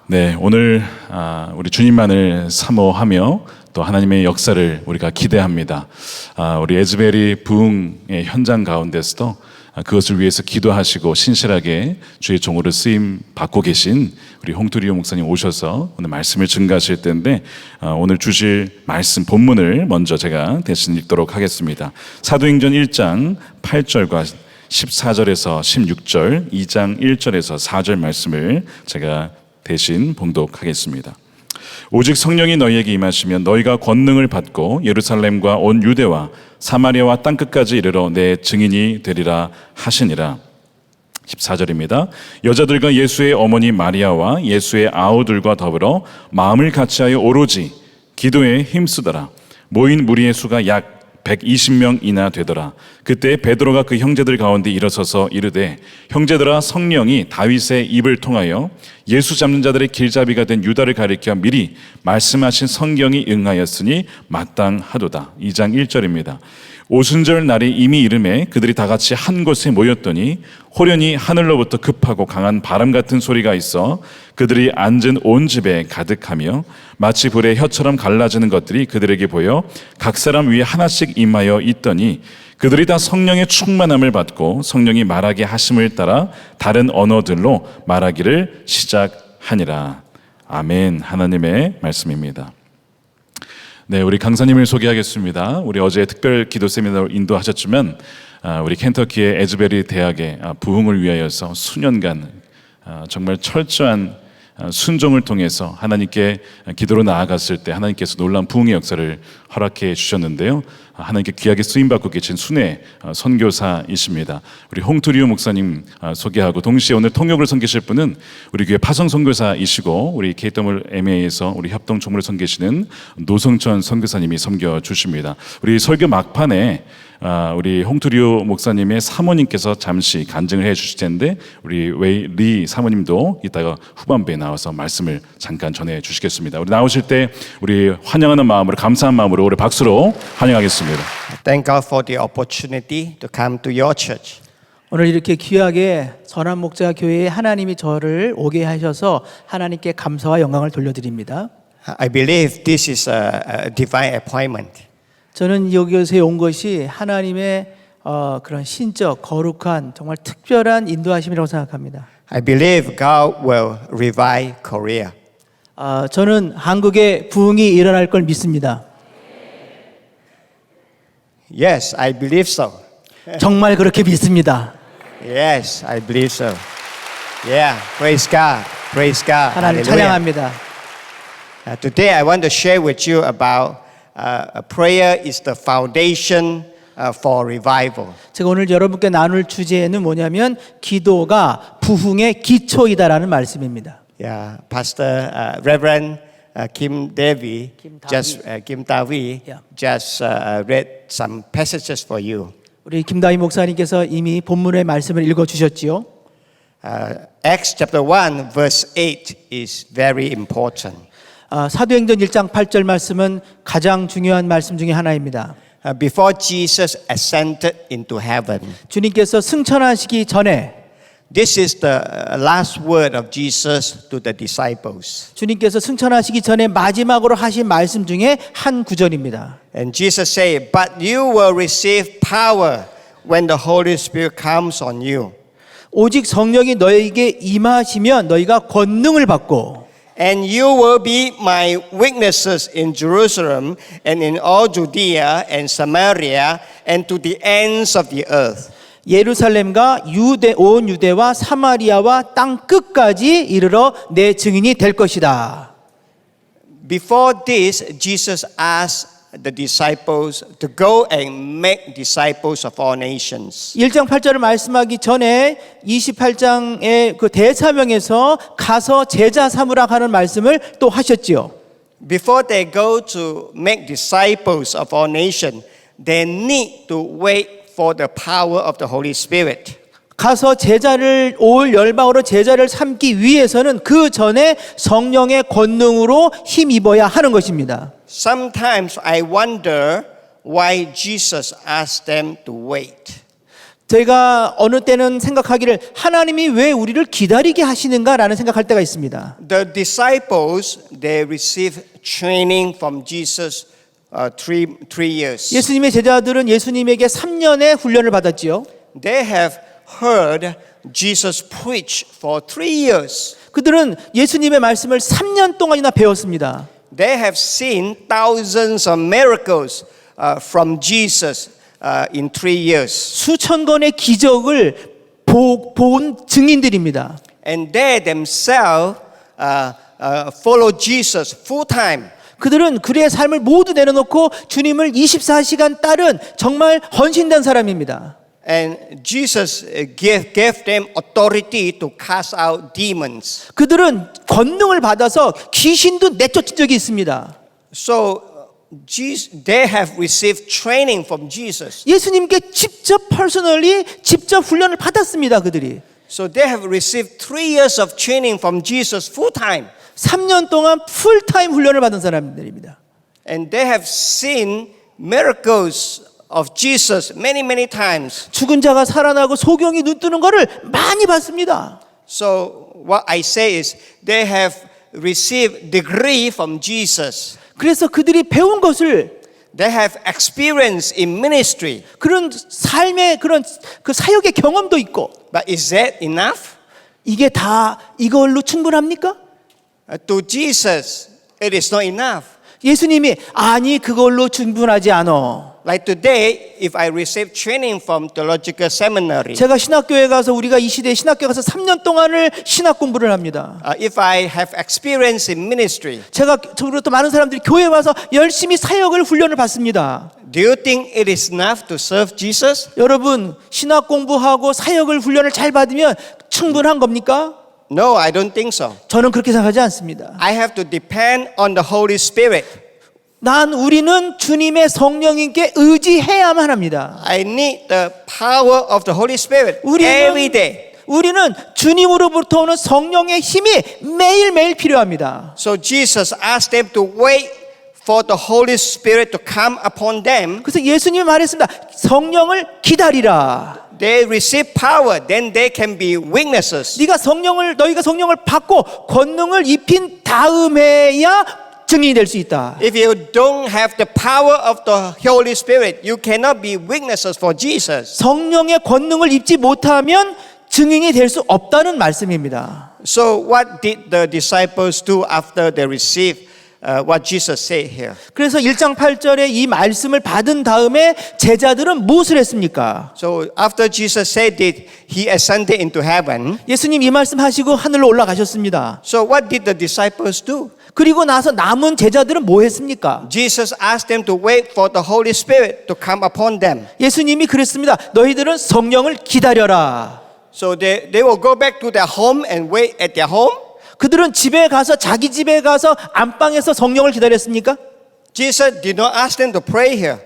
네, 오늘 우리 주님만을 사모하며 또 하나님의 역사를 우리가 기대합니다. 우리 에즈베리 부흥의 현장 가운데서도 그것을 위해서 기도하시고 신실하게 주의 종으로 쓰임 받고 계신 우리 홍투리오 목사님 오셔서 오늘 말씀을 증가하실 텐데, 오늘 주실 말씀 본문을 먼저 제가 대신 읽도록 하겠습니다. 사도행전 1장 8절과 14절에서 16절, 2장 1절에서 4절 말씀을 제가 대신 봉독하겠습니다. 오직 성령이 너희에게 임하시면 너희가 권능을 받고 예루살렘과 온 유대와 사마리아와 땅끝까지 이르러 내 증인이 되리라 하시니라. 14절입니다. 여자들과 예수의 어머니 마리아와 예수의 아우들과 더불어 마음을 같이하여 오로지 기도에 힘쓰더라. 모인 무리의 수가 약 120명이나 되더라. 그때 베드로가 그 형제들 가운데 일어서서 이르되, 형제들아, 성령이 다윗의 입을 통하여 예수 잡는 자들의 길잡이가 된 유다를 가리켜 미리 말씀하신 성경이 응하였으니 마땅하도다. 2장 1절입니다. 오순절 날이 이미 이름에 그들이 다 같이 한 곳에 모였더니 호련히 하늘로부터 급하고 강한 바람 같은 소리가 있어 그들이 앉은 온 집에 가득하며 마치 불의 혀처럼 갈라지는 것들이 그들에게 보여 각 사람 위에 하나씩 임하여 있더니 그들이 다 성령의 충만함을 받고 성령이 말하게 하심을 따라 다른 언어들로 말하기를 시작하니라. 아멘. 하나님의 말씀입니다. 네, 우리 강사님을 소개하겠습니다. 우리 어제 특별 기도 세미나를 인도하셨지만 우리 켄터키의 에즈베리 대학의 부흥을 위하여서 수년간 정말 철저한 순종을 통해서 하나님께 기도로 나아갔을 때 하나님께서 놀라운 부흥의 역사를 허락해 주셨는데요. 하나님께 귀하게 쓰임받고 계신 순회 선교사이십니다. 우리 홍투리오 목사님 소개하고 동시에 오늘 통역을 섬기실 분은 우리 교회 파송 선교사이시고 우리 KWMA에서 우리 협동 총무를 섬기시는 노성천 선교사님이 섬겨주십니다. 우리 설교 막판에 우리 홍투리오 목사님의 사모님께서 잠시 간증을 해 주실 텐데 우리 웨이 리 사모님도 이따가 후반부에 나와서 말씀을 잠깐 전해 주시겠습니다. 우리 나오실 때 우리 환영하는 마음으로, 감사한 마음으로 우리 박수로 환영하겠습니다. Thank God for the opportunity to come to your church. 오늘 이렇게 귀하게 전한 목자 교회에 하나님이 저를 오게 하셔서 하나님께 감사와 영광을 돌려드립니다. I believe this is a divine appointment. 저는 여기에 온 것이 하나님의 그런 신적, 거룩한, 정말 특별한 인도하심이라고 생각합니다. I believe God will revive Korea. 저는 한국에 부흥이 일어날 걸 믿습니다. Yes, I believe so. 정말 그렇게 믿습니다. Yes, I believe so. Yeah, praise God. Praise God. 하나님 Hallelujah. 찬양합니다. Today I want to share with you about prayer is the foundation for revival. 제가 오늘 여러분께 나눌 주제는 뭐냐면 기도가 부흥의 기초이다라는 말씀입니다. Yeah, Pastor Reverend Kim Devi Kim Davi Yeah. just read some passages for you. 우리 김다희 목사님께서 이미 본문의 말씀을 읽어 주셨지요. Acts chapter 1 verse 8 is very important. 사도행전 1장 8절 말씀은 가장 중요한 말씀 중에 하나입니다. Before Jesus ascended into heaven, 주님께서 승천하시기 전에 this is the last word of Jesus to the disciples. 주님께서 승천하시기 전에 마지막으로 하신 말씀 중에 한 구절입니다. And Jesus said, "But you will receive power when the Holy Spirit comes on you. 오직 성령이 너에게 임하시면 너희가 권능을 받고 And you will be my witnesses in Jerusalem and in all Judea and Samaria and to the ends of the earth." 예루살렘과 온 유대와 사마리아와 땅 끝까지 이르러 내 증인이 될 것이다. Before this, Jesus asked the disciples to go and make disciples of all nations. 1장 8절을 말씀하기 전에 28장의 그 대사명에서 가서 제자 삼으라 하는 말씀을 또 하셨지요. Before they go to make disciples of all nations, they need to wait for the power of the Holy Spirit. 가서 제자를 올 열방으로 제자를 삼기 위해서는 그 전에 성령의 권능으로 힘입어야 하는 것입니다. Sometimes I wonder why Jesus asked them to wait. 저희가 어느 때는 생각하기를 하나님이 왜 우리를 기다리게 하시는가라는 생각할 때가 있습니다. The disciples, they received training from Jesus three years. 예수님의 제자들은 예수님에게 3년의 훈련을 받았지요. They have heard Jesus preach for 3 years. 그들은 예수님의 말씀을 3년 동안이나 배웠습니다. They have seen thousands of miracles from Jesus in 3 years. 수천 건의 기적을 본 증인들입니다. And they themselves follow Jesus full time. 그들은 그의 삶을 모두 내려놓고 주님을 24시간 따른 정말 헌신된 사람입니다. And Jesus gave them authority to cast out demons. 그들은 권능을 받아서 귀신도 내쫓은 적이 있습니다. So they have received training from Jesus. 예수님께 직접 직접 훈련을 받았습니다. 그들이 So they have received 3 years of training from Jesus full time. 3년 동안 풀타임 훈련을 받은 사람들입니다. And they have seen miracles of Jesus many times. 죽은 자가 살아나고 소경이 눈 뜨는 것을 많이 봤습니다. So what I say is they have received degree from Jesus. 그래서 그들이 배운 것을 They have experience in ministry. 그런 삶의 그런 그 사역의 경험도 있고 But is that enough? 이게 다 이걸로 충분합니까? To Jesus, it is not enough. 예수님이 아니 그걸로 충분하지 않아. Like today, if I receive training from theological seminary, 제가 신학교에 가서 우리가 이 시대에 신학교에 가서 3년 동안을 신학 공부를 합니다. if I have experience in ministry, 제가 저로 또 많은 사람들이 교회에 와서 열심히 사역을 훈련을 받습니다. do you think it is enough to serve Jesus? 여러분 신학 공부하고 사역을 훈련을 잘 받으면 충분한 겁니까? No, I don't think so. 저는 그렇게 생각하지 않습니다. I have to depend on the Holy Spirit. 우리는 주님의 성령님께 의지해야만 합니다. I need the power of the Holy Spirit every day. 우리는 주님으로부터 오는 성령의 힘이 매일매일 필요합니다. So Jesus asked them to wait for the Holy Spirit to come upon them. 그래서 예수님이 말했습니다. 성령을 기다리라. They receive power, then they can be witnesses. 너희가 성령을 받고 권능을 입힌 다음에야 증인이 될 수 있다. If you don't have the power of the Holy Spirit, you cannot be witnesses for Jesus. 성령의 권능을 입지 못하면 증인이 될 수 없다는 말씀입니다. So what did the disciples do after they received what Jesus said here? 그래서 1장 8절에 이 말씀을 받은 다음에 제자들은 무엇을 했습니까? So after Jesus said it, he ascended into heaven. 예수님 이 말씀 하시고 하늘로 올라가셨습니다. So what did the disciples do? 그리고 나서 남은 제자들은 뭐 했습니까? Jesus asked them to wait for the Holy Spirit to come upon them. 예수님이 그랬습니다. 너희들은 성령을 기다려라. So they will go back to their home and wait at their home. 그들은 자기 집에 가서 안방에서 성령을 기다렸습니까? Jesus did not ask them to pray here.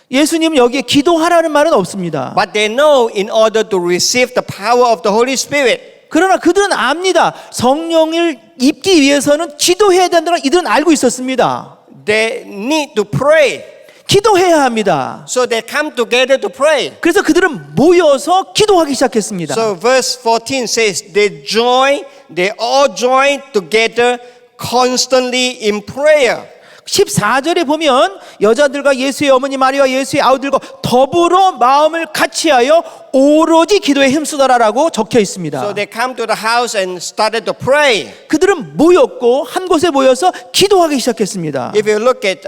예수님은 여기에 기도하라는 말은 없습니다. But they know in order to receive the power of the Holy Spirit, 그러나 그들은 압니다. 성령을 입기 위해서는 기도해야 된다는 걸 이들은 알고 있었습니다. they need to pray. 기도해야 합니다. So they come together to pray. 그래서 그들은 모여서 기도하기 시작했습니다. So verse 14 says they all join together constantly in prayer. 14절에 보면 여자들과 예수의 어머니 마리아와 예수의 아우들과 더불어 마음을 같이하여 오로지 기도에 힘쓰더라라고 적혀 있습니다. So they come to the house and started to pray. 그들은 모였고 한 곳에 모여서 기도하기 시작했습니다. If you look at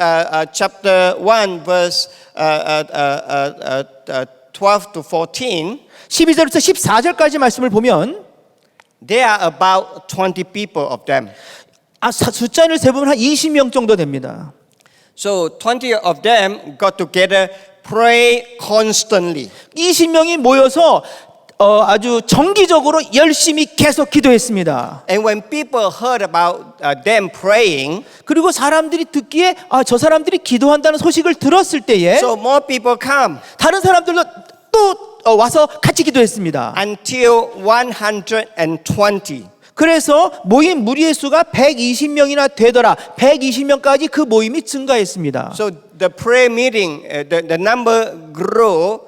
chapter 1 verse 12 to 14, 12절부터 14절까지 말씀을 보면 there are about 20 people of them. 숫자를 세보면 한 20명 정도 됩니다. So 20 of them got together, pray constantly. 20명이 모여서 아주 정기적으로 열심히 계속 기도했습니다. And when people heard about them praying, 그리고 사람들이 듣기에 저 사람들이 기도한다는 소식을 들었을 때에 so more people come 다른 사람들도 또 와서 같이 기도했습니다. until 120. 그래서 모인 무리의 수가 120명이나 되더라. 120명까지 그 모임이 증가했습니다. So the prayer meeting, the number grew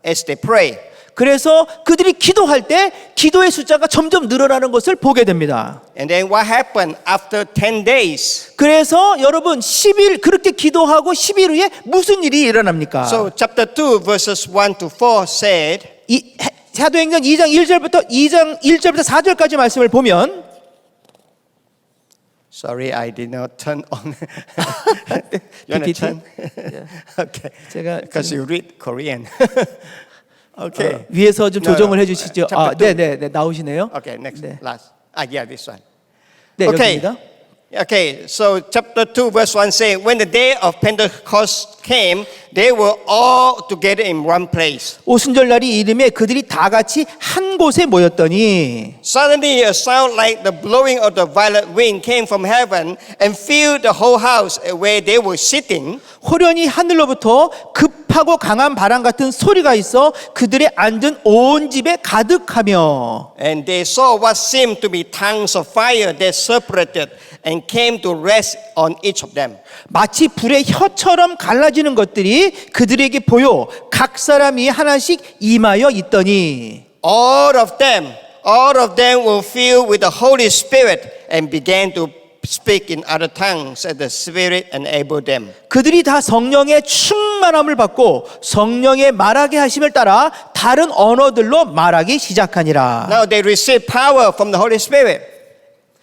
as they pray. 그래서 그들이 기도할 때 기도의 숫자가 점점 늘어나는 것을 보게 됩니다. And then what happened after 10 days? 그래서 여러분 10일 그렇게 기도하고 10일 후에 무슨 일이 일어납니까? So chapter 2 verses 1 to 4 said, 사도행전 2장 1절부터 4절까지 말씀을 보면 sorry, I did not turn on. You want to PPT? turn? Okay. 제가 Because you read Korean. Okay. 위에서 좀 No, 조정을 no. 해주시죠. Chapter two. 네, 나오시네요. Okay, next, 네. last. Yeah, this one. 네, Okay. 여기입니다. Okay, so chapter 2 verse 1 says, when the day of Pentecost came, they were all together in one place. 오순절 날이 이름에 그들이 다 같이 한 곳에 모였더니 Suddenly a sound like the blowing of the violent wind came from heaven and filled the whole house where they were sitting. 호련히 하늘로부터 급하고 강한 바람 같은 소리가 있어 그들의 앉은 온 집에 가득하며 And they saw what seemed to be tongues of fire that separated and came to rest on each of them. 마치 불의 혀처럼 갈라지는 것들이 그들에게 보여 각 사람이 하나씩 임하여 있더니 All of them were filled with the Holy Spirit and began to speak in other tongues as the Spirit enabled them. 그들이 다 성령의 충만함을 받고 성령의 말하게 하심을 따라 다른 언어들로 말하기 시작하니라. Now they received power from the Holy Spirit.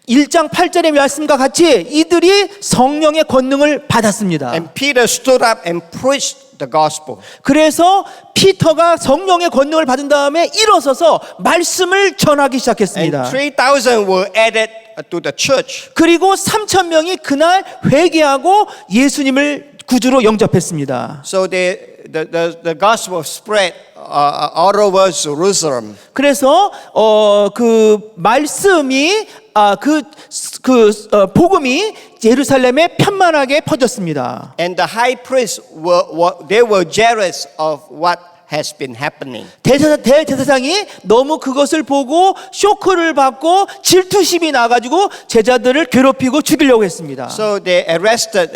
1장 8절의 말씀과 같이 이들이 성령의 권능을 받았습니다. And Peter stood up and preached the gospel. 그래서 피터가 성령의 권능을 받은 다음에 일어서서 말씀을 전하기 And 시작했습니다. 3,000 were added to the church. 그리고 3,000명이 그날 회개하고 예수님을 구주로 영접했습니다. So the gospel spread all over Jerusalem. 그래서 그 말씀이 복음이 예루살렘에 편만하게 퍼졌습니다. And the high priests they were jealous of what has been happening. 대제사장이 너무 그것을 보고 쇼크를 받고 질투심이 나가지고 제자들을 괴롭히고 죽이려고 했습니다. So they arrested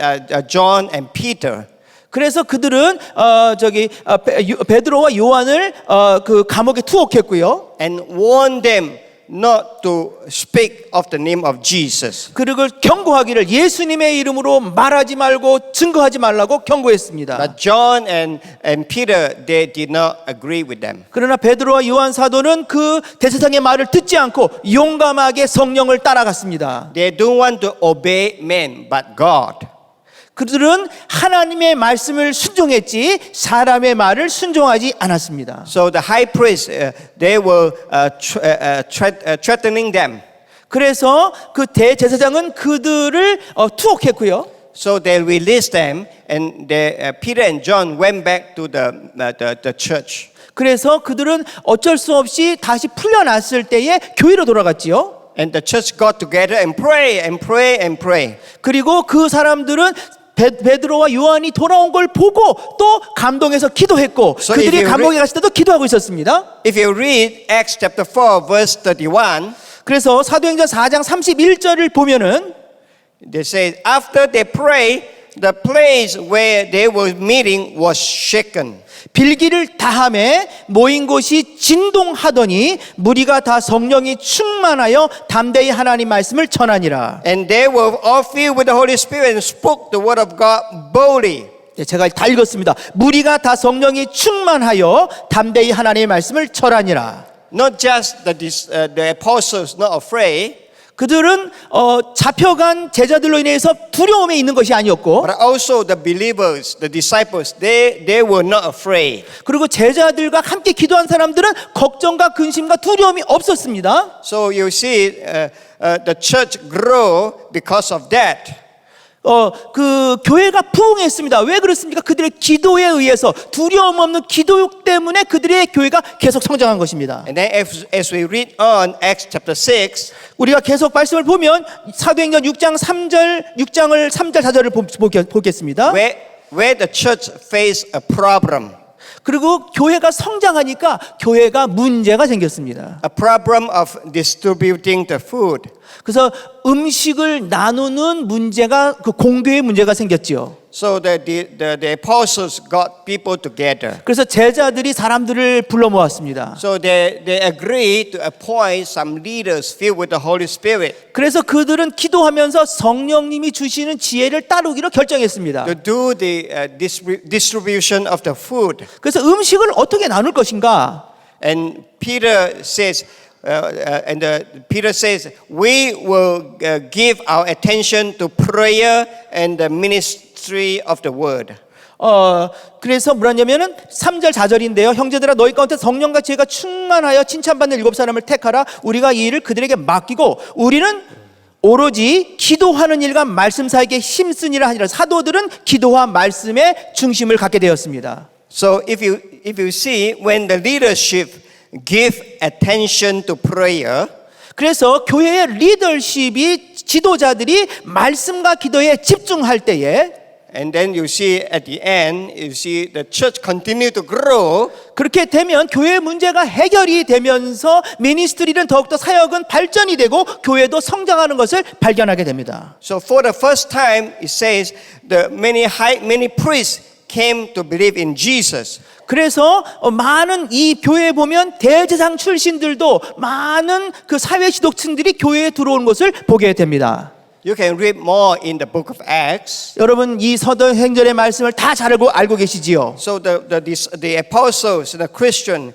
John and Peter. 그래서 그들은 베드로와 요한을 그 감옥에 투옥했고요. And warned them not to speak of the name of Jesus. 그리고 경고하기를 예수님의 이름으로 말하지 말고 증거하지 말라고 경고했습니다. But John and Peter, they did not agree with them. 그러나 베드로와 요한 사도는 그 대제사장의 말을 듣지 않고 용감하게 성령을 따라갔습니다. They don't want to obey men, but God. 그들은 하나님의 말씀을 순종했지 사람의 말을 순종하지 않았습니다. So the high priests, they were threatening them. 그래서 그 대제사장은 그들을 투옥했고요. So they released them, and Peter and John went back to the church. 그래서 그들은 어쩔 수 없이 다시 풀려났을 때에 교회로 돌아갔지요. And the church got together and pray and pray and pray. 그리고 그 사람들은 베드로와 요한이 돌아온 걸 보고 또 감동해서 기도했고 So 그들이 감옥에 갔을 때도 기도하고 있었습니다. If you read Acts chapter 4 verse 31, 그래서 사도행전 4장 31절을 보면은 they say after they prayed, the place where they were meeting was shaken. 빌기를 다함에 모인 곳이 진동하더니 무리가 다 성령이 충만하여 담대히 하나님 말씀을 전하니라. And they were all filled with the Holy Spirit and spoke the word of God boldly. 제가 다 읽었습니다. 무리가 다 성령이 충만하여 담대히 하나님의 말씀을 전하니라. Not just the apostles not afraid, 그들은 잡혀간 제자들로 인해서 두려움에 있는 것이 아니었고 but also the believers, the disciples, they were not afraid. 그리고 제자들과 함께 기도한 사람들은 걱정과 근심과 두려움이 없었습니다. So you see the church grow because of that. 그 교회가 부흥했습니다. 왜 그렇습니까? 그들의 기도에 의해서 두려움 없는 기도 때문에 그들의 교회가 계속 성장한 것입니다. And then as we read on Acts chapter 6, 우리가 계속 말씀을 보면 사도행전 6장을 3절 4절을 보겠습니다. where the church faced a problem. 그리고 교회가 성장하니까 교회가 문제가 생겼습니다. A problem of distributing the food. 그래서 음식을 나누는 문제가 그 공교의 문제가 생겼지요. So the apostles got people together. 그래서 제자들이 사람들을 불러 모았습니다. So they agreed to appoint some leaders filled with the Holy Spirit 그래서 그들은 기도하면서 성령님이 주시는 지혜를 따르기로 결정했습니다. to do the distribution of the food. 그래서 음식을 어떻게 나눌 것인가? And Peter says, Peter says, we will give our attention to prayer and the ministry of the word. 그래서 뭐라냐면은 3절 4절인데요. 형제들아 너희 가운데 성령과 지혜가 충만하여 칭찬받는 7사람을 택하라. 우리가 이 일을 그들에게 맡기고 우리는 오로지 기도하는 일과 말씀 사이에 힘쓰니라 하니라. 사도들은 기도와 말씀에 중심을 갖게 되었습니다. So if you see when the leadership give attention to prayer, 그래서 교회의 리더십이 지도자들이 말씀과 기도에 집중할 때에 and then you see at the end, you see the church continue to grow. 그렇게 되면 교회 문제가 해결이 되면서 미니스트리는 더욱더 사역은 발전이 되고 교회도 성장하는 것을 발견하게 됩니다. So for the first time, it says the many priests came to believe in Jesus. 그래서 많은 이 교회에 보면 대제사장 출신들도 많은 그 사회 지도층들이 교회에 들어온 것을 보게 됩니다. You can read more in the book of Acts. 여러분 이 사도행전의 말씀을 다 잘 알고 계시지요. So the apostles, the Christian,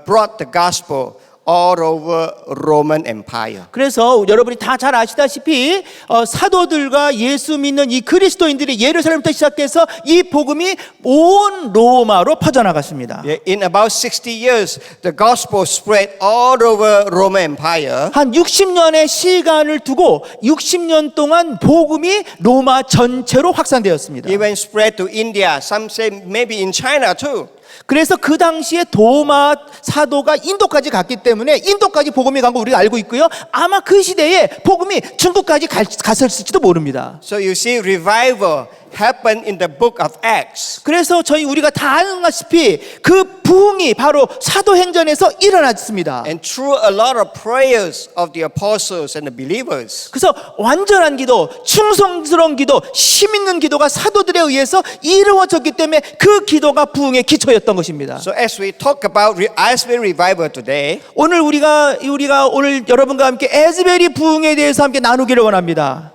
brought the gospel all over Roman Empire. 그래서 여러분이 다 잘 아시다시피 사도들과 예수 믿는 이 그리스도인들이 예루살렘부터 시작해서 이 복음이 온 로마로 퍼져나갔습니다. In about 60 years, the gospel spread all over Roman Empire. 한 60년의 시간을 두고 60년 동안 복음이 로마 전체로 확산되었습니다. Even spread to India. Some say maybe in China too. 그래서 그 당시에 도마 사도가 인도까지 갔기 때문에 인도까지 복음이 간 거 우리가 알고 있고요. 아마 그 시대에 복음이 중국까지 갔을지도 모릅니다. So you see revival happened in the book of Acts. 그래서 우리가 다 아는다시피 그 부흥이 바로 사도행전에서 일어났습니다. And through a lot of prayers of the apostles and the believers. 그래서 완전한 기도, 충성스러운 기도, 힘 있는 기도가 사도들에 의해서 이루어졌기 때문에 그 기도가 부흥의 기초였던 것입니다. So as we talk about Asbury revival today, 오늘 우리가 오늘 여러분과 함께 에즈베리 부흥에 대해서 함께 나누기를 원합니다.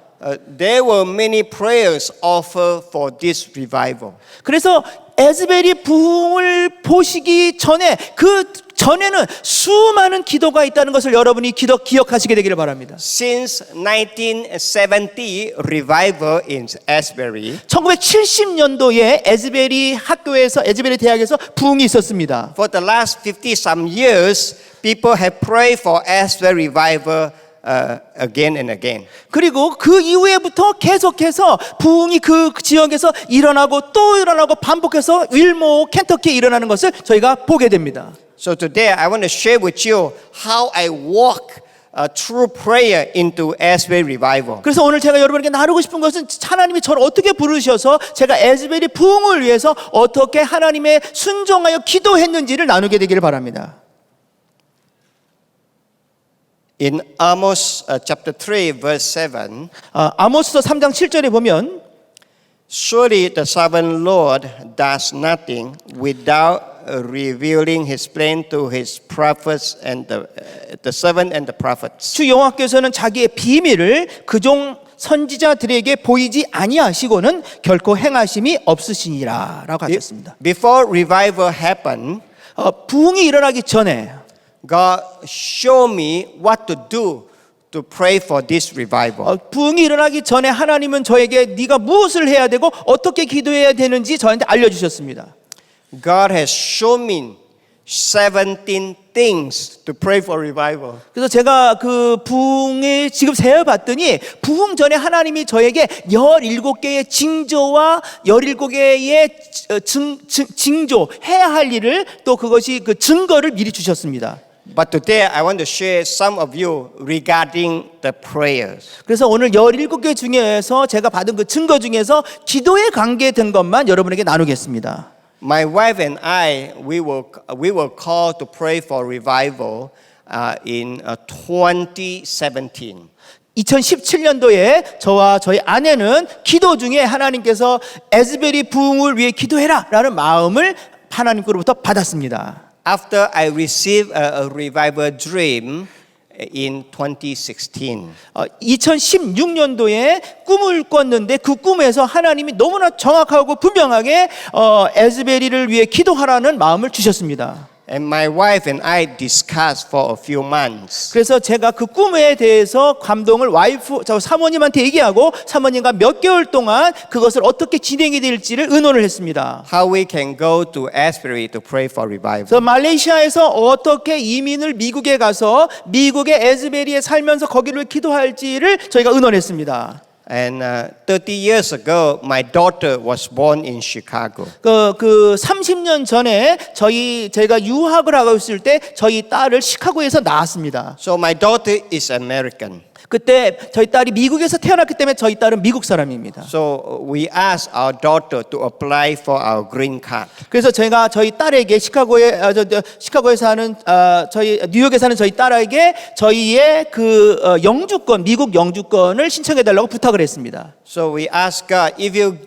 there were many prayers offered for this revival. 그래서 에즈베리 부흥을 보시기 전에 그 전에는 수많은 기도가 있다는 것을 여러분이 기억하시게 되기를 바랍니다. Since 1970 revival in Asbury, 1970년도에 에즈베리 학교에서 에즈베리 대학에서 부흥이 있었습니다. for the last 50 some years, people have prayed for Asbury revival again and again. 그리고 그 이후에부터 계속해서 부흥이 그 지역에서 일어나고 또 일어나고 반복해서 윌모, 켄터키에 일어나는 것을 저희가 보게 됩니다. So today I want to share with you how I walk through prayer into Asbury revival. 그래서 오늘 제가 여러분에게 나누고 싶은 것은 하나님이 저를 어떻게 부르셔서 제가 에즈베리 부흥을 위해서 어떻게 하나님의 순종하여 기도했는지를 나누게 되기를 바랍니다. In Amos chapter 3 verse 7, 아모스서 3장 7절에 보면 surely the sovereign Lord does nothing without revealing his plan to his prophets and the servant and the prophets. 주 여호와께서는 자기의 비밀을 그종 선지자들에게 보이지 아니하시고는 결코 행하심이 없으시니라라고 하셨습니다. Before revival happened, 부흥이 일어나기 전에 God showed me what to do to pray for this revival. 부흥이 일어나기 전에 하나님은 저에게 네가 무엇을 해야 되고 어떻게 기도해야 되는지 저한테 알려주셨습니다. God has shown me 17 things to pray for revival. 그래서 제가 그 부흥에 지금 세어봤더니 부흥 전에 하나님이 저에게 17개의 징조와 17개의 징조 해야 할 일을 또 그것이 그 증거를 미리 주셨습니다. But today I want to share some of you regarding the prayers. 그래서 오늘 17개 중에서 제가 받은 그 증거 중에서 기도에 관계된 것만 여러분에게 나누겠습니다. My wife and I, we were called to pray for revival in 2017. 2017년도에 저와 저희 아내는 기도 중에 하나님께서 에즈베리 부흥을 위해 기도해라 라는 마음을 하나님께로부터 받았습니다. After I received a revival dream in 2016. 2016년도에 꿈을 꿨는데 그 꿈에서 하나님이 너무나 정확하고 분명하게 에즈베리를 위해 기도하라는 마음을 주셨습니다. And my wife and I discussed for a few months. 그래서 제가 그 꿈에 대해서 감동을 저 사모님한테 얘기하고 사모님과 몇 개월 동안 그것을 어떻게 진행이 될지를 의논을 했습니다. How we can go to Asbury to pray for revival. 그래서 말레이시아에서 어떻게 이민을 미국에 가서 미국의 에즈베리에 살면서 거기를 기도할지를 저희가 의논했습니다. And 30 years ago, my daughter was born in Chicago. 그 30년 전에 제가 유학을 하고 있을 때 저희 딸을 시카고에서 낳았습니다. So my daughter is American. 그때 저희 딸이 미국에서 태어났기 때문에 저희 딸은 미국 사람입니다. So we asked our daughter to apply for our green card. 그래서 제가 저희 딸에게 시카고에 사는 저희 뉴욕에 사는 저희 딸에게 저희의 그 영주권 미국 영주권을 신청해 달라고 부탁을 했습니다. So we asked God, if you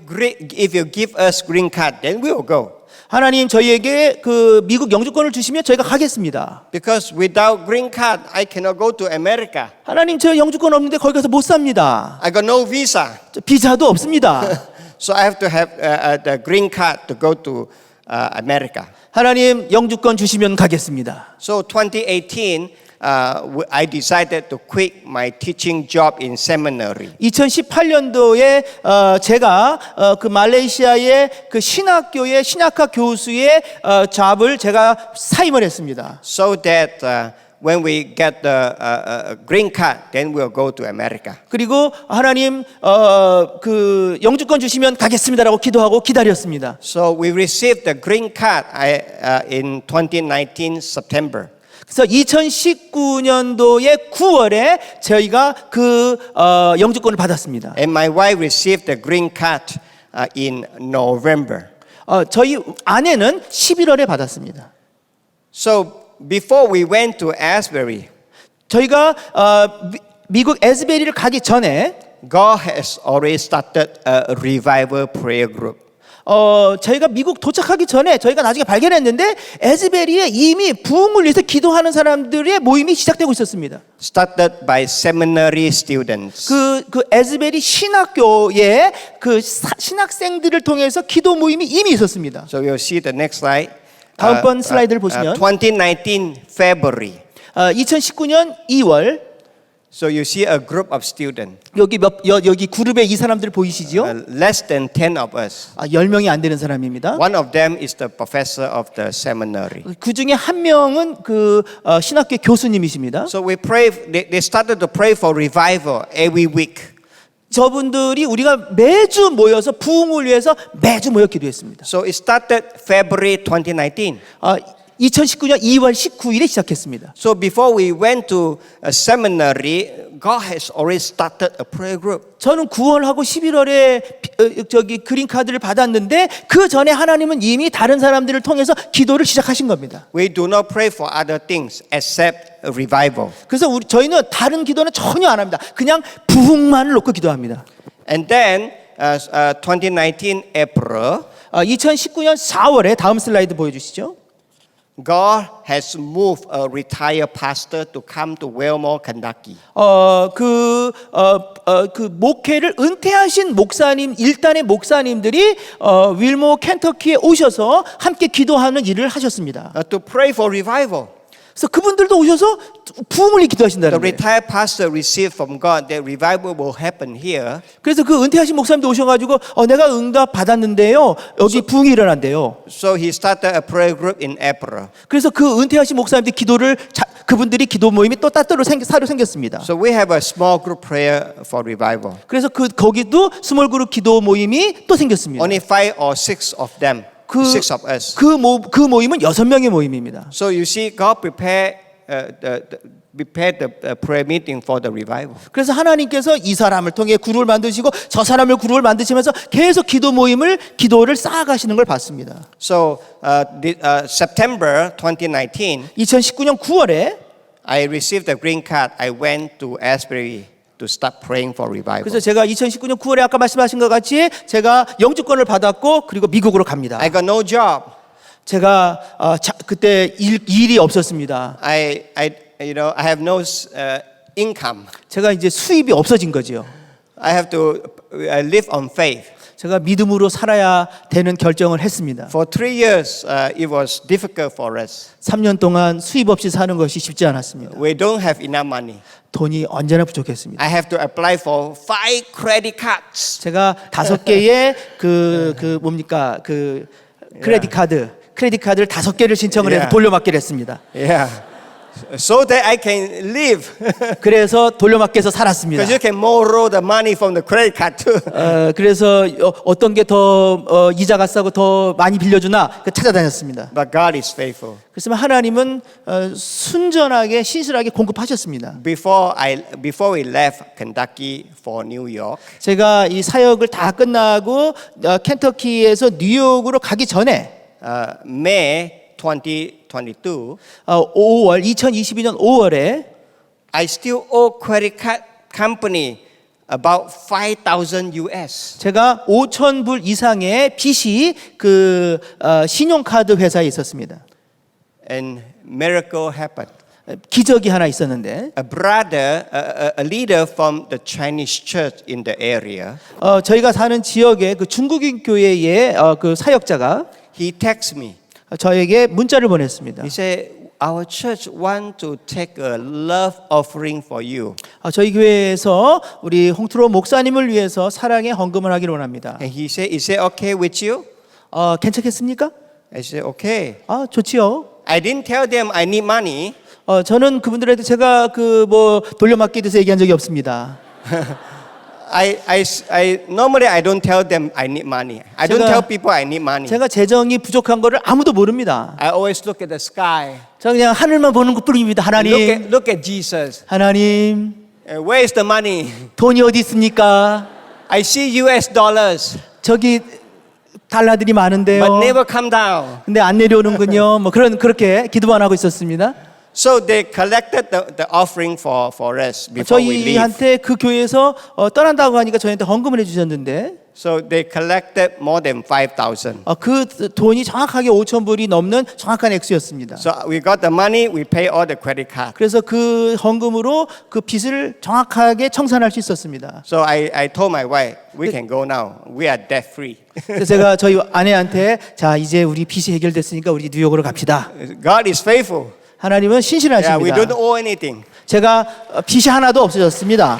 give us green card, then we will go. 하나님 저희에게 그 미국 영주권을 주시면 저희가 가겠습니다. Because without green card, I cannot go to America. 하나님 저 영주권 없는데 거기 가서 못 삽니다. I got no visa. 저 비자도 없습니다. So I have to have the green card to go to America. 하나님 영주권 주시면 가겠습니다. So 2018, I decided to quit my teaching job in seminary. 2018년도에 제가 그 말레이시아의 그 신학교의 신학학 교수의 잡을 제가 사임을 했습니다. So that when we get the green card, then we'll go to America. 그리고 하나님 그 영주권 주시면 가겠습니다라고 기도하고 기다렸습니다. So we received the green card in 2019 September. 그래서 2019년도의 9월에 저희가 그 영주권을 받았습니다. And my wife received the green card in November. 저희 아내는 11월에 받았습니다. So before we went to Asbury, 저희가 미국 에즈베리를 가기 전에 God has already started a revival prayer group. 저희가 미국 도착하기 전에 저희가 나중에 발견했는데 에즈베리에 이미 부흥을 위해서 기도하는 사람들의 모임이 시작되고 있었습니다. Started by seminary students. 그 에즈베리 신학교의 그 신학생들을 통해서 기도 모임이 이미 있었습니다. So you'll see the next slide. 다음번 슬라이드를 보시면 2019 February. 2019년 2월 So you see a group of students. 여기 그룹에 이 사람들 보이시죠? Less than 10 of us. 10명이 안 되는 사람입니다. One of them is the professor of the seminary. 그 중에 한 명은 그 신학교 교수님이십니다. So we pray. They started to pray for revival every week. 저분들이 우리가 매주 모여서 부흥을 위해서 매주 모여 기도했습니다. So it started February 2019. 2019년 2월 19일에 시작했습니다. So before we went to a seminary, God has already started a prayer group. 저는 9월하고 11월에 저기 그린 카드를 받았는데 그 전에 하나님은 이미 다른 사람들을 통해서 기도를 시작하신 겁니다. We do not pray for other things except a revival. 그래서 저희는 다른 기도는 전혀 안 합니다. 그냥 부흥만을 놓고 기도합니다. And then 2019 April, 2019년 4월에 다음 슬라이드 보여주시죠. God has moved a retired pastor to come to Wilmore, Kentucky. 그 목회를 은퇴하신 목사님 일단의 목사님들이 윌모 켄터키에 오셔서 함께 기도하는 일을 하셨습니다. To pray for revival. 그래서 그분들도 오셔서 부흥을 The 기도하신다는 거예요. retired pastor received from God that revival will happen here. 그래서 그 은퇴하신 목사님도 오셔가지고 내가 응답 받았는데요. 여기 부흥이 일어난대요. So he started a prayer group in April. 그래서 그 은퇴하신 목사님들 그분들이 기도 모임이 또 따로 생겼습니다. So we have a small group prayer for revival. 그래서 거기도 스몰 그룹 기도 모임이 또 생겼습니다. Only 5 or 6 of them. 6 of us. 그 모임은 6명의 모임입니다. So you see, God prepared the prayer meeting for the revival. 그래서 하나님께서 이 사람을 통해 그룹을 만드시고 저 사람을 그룹을 만드시면서 계속 기도를 쌓아가시는 걸 봤습니다. So September 2019, 2019년 9월에 I received the green card. I went to Asbury to start praying for revival. 그래서 제가 2019년 9월에 아까 말씀하신 것 같이 제가 영주권을 받았고 그리고 미국으로 갑니다. I got no job. 제가 그때 일이 없었습니다. I have no income. 제가 이제 수입이 없어진 거지요. I have to live on faith. 제가 믿음으로 살아야 되는 결정을 했습니다. For 3 years, it was difficult for us. 3년 동안 수입 없이 사는 것이 쉽지 않았습니다. We don't have enough money. 돈이 언제나 부족했습니다. I have to apply for 5 credit cards. 제가 5개의 뭡니까 크레딧 카드를 5개를 신청을 해서 Yeah. 돌려막기를 했습니다. Yeah. So that I can live. 그래서 돌려막기 해서 살았습니다. Because you can borrow the money from the credit card too. 그래서 어떤 게 더 이자가 싸고 더 많이 빌려주나 찾아다녔습니다. But God is faithful. 그래서 하나님은 순전하게 신실하게 공급하셨습니다. Before we left Kentucky for New York, 제가 이 사역을 다 끝나고 켄터키에서 뉴욕으로 가기 전에 May 2022, 2022년 5월에 I still owe credit card company about 5,000 US. 제가 5,000불 이상의 빚이 신용카드 회사에 있었습니다. And miracle happened. 기적이 하나 있었는데 A brother, a leader from the Chinese church in the area, 저희가 사는 지역의 그 중국인 교회의 그 사역자가 he texted me. 저에게 문자를 보냈습니다. He said, our church want to take a love offering for you. 저희 교회에서 우리 홍트로 목사님을 위해서 사랑의 헌금을 하기를 원합니다. And he said, is it okay with you? 괜찮겠습니까? I said, okay. 좋지요. I didn't tell them I need money. 저는 그분들한테 제가 돌려막기에 대해서 얘기한 적이 없습니다. Normally I don't tell them I need money. I don't tell people I need money. 제가 재정이 부족한 거를 아무도 모릅니다. I always look at the sky. 저 그냥 하늘만 보는 것뿐입니다. 하나님, Look at Jesus. 하나님, Where is the money? 돈이 어디 있습니까? I see US dollars, 저기 달러들이 많은데요. but never come down. 근데 안 내려오는군요. 그렇게 기도만 하고 있었습니다. So they collected the offering for us before we leave. 저희한테 그 교회에서 떠난다고 하니까 저희한테 헌금을 해주셨는데 So they collected more than 5,000. 그 돈이 정확하게 5,000불이 넘는 정확한 액수였습니다. So we got the money, we pay all the credit card. 그래서 그 헌금으로 그 빚을 정확하게 청산할 수 있었습니다. So I told my wife, we can go now. We are debt free. 그래서 제가 저희 아내한테 자 이제 우리 빚이 해결됐으니까 우리 뉴욕으로 갑시다. God is faithful. 하나님은 Yeah, we 신실하십니다. don't owe anything. 제가 빚이 하나도 없어졌습니다.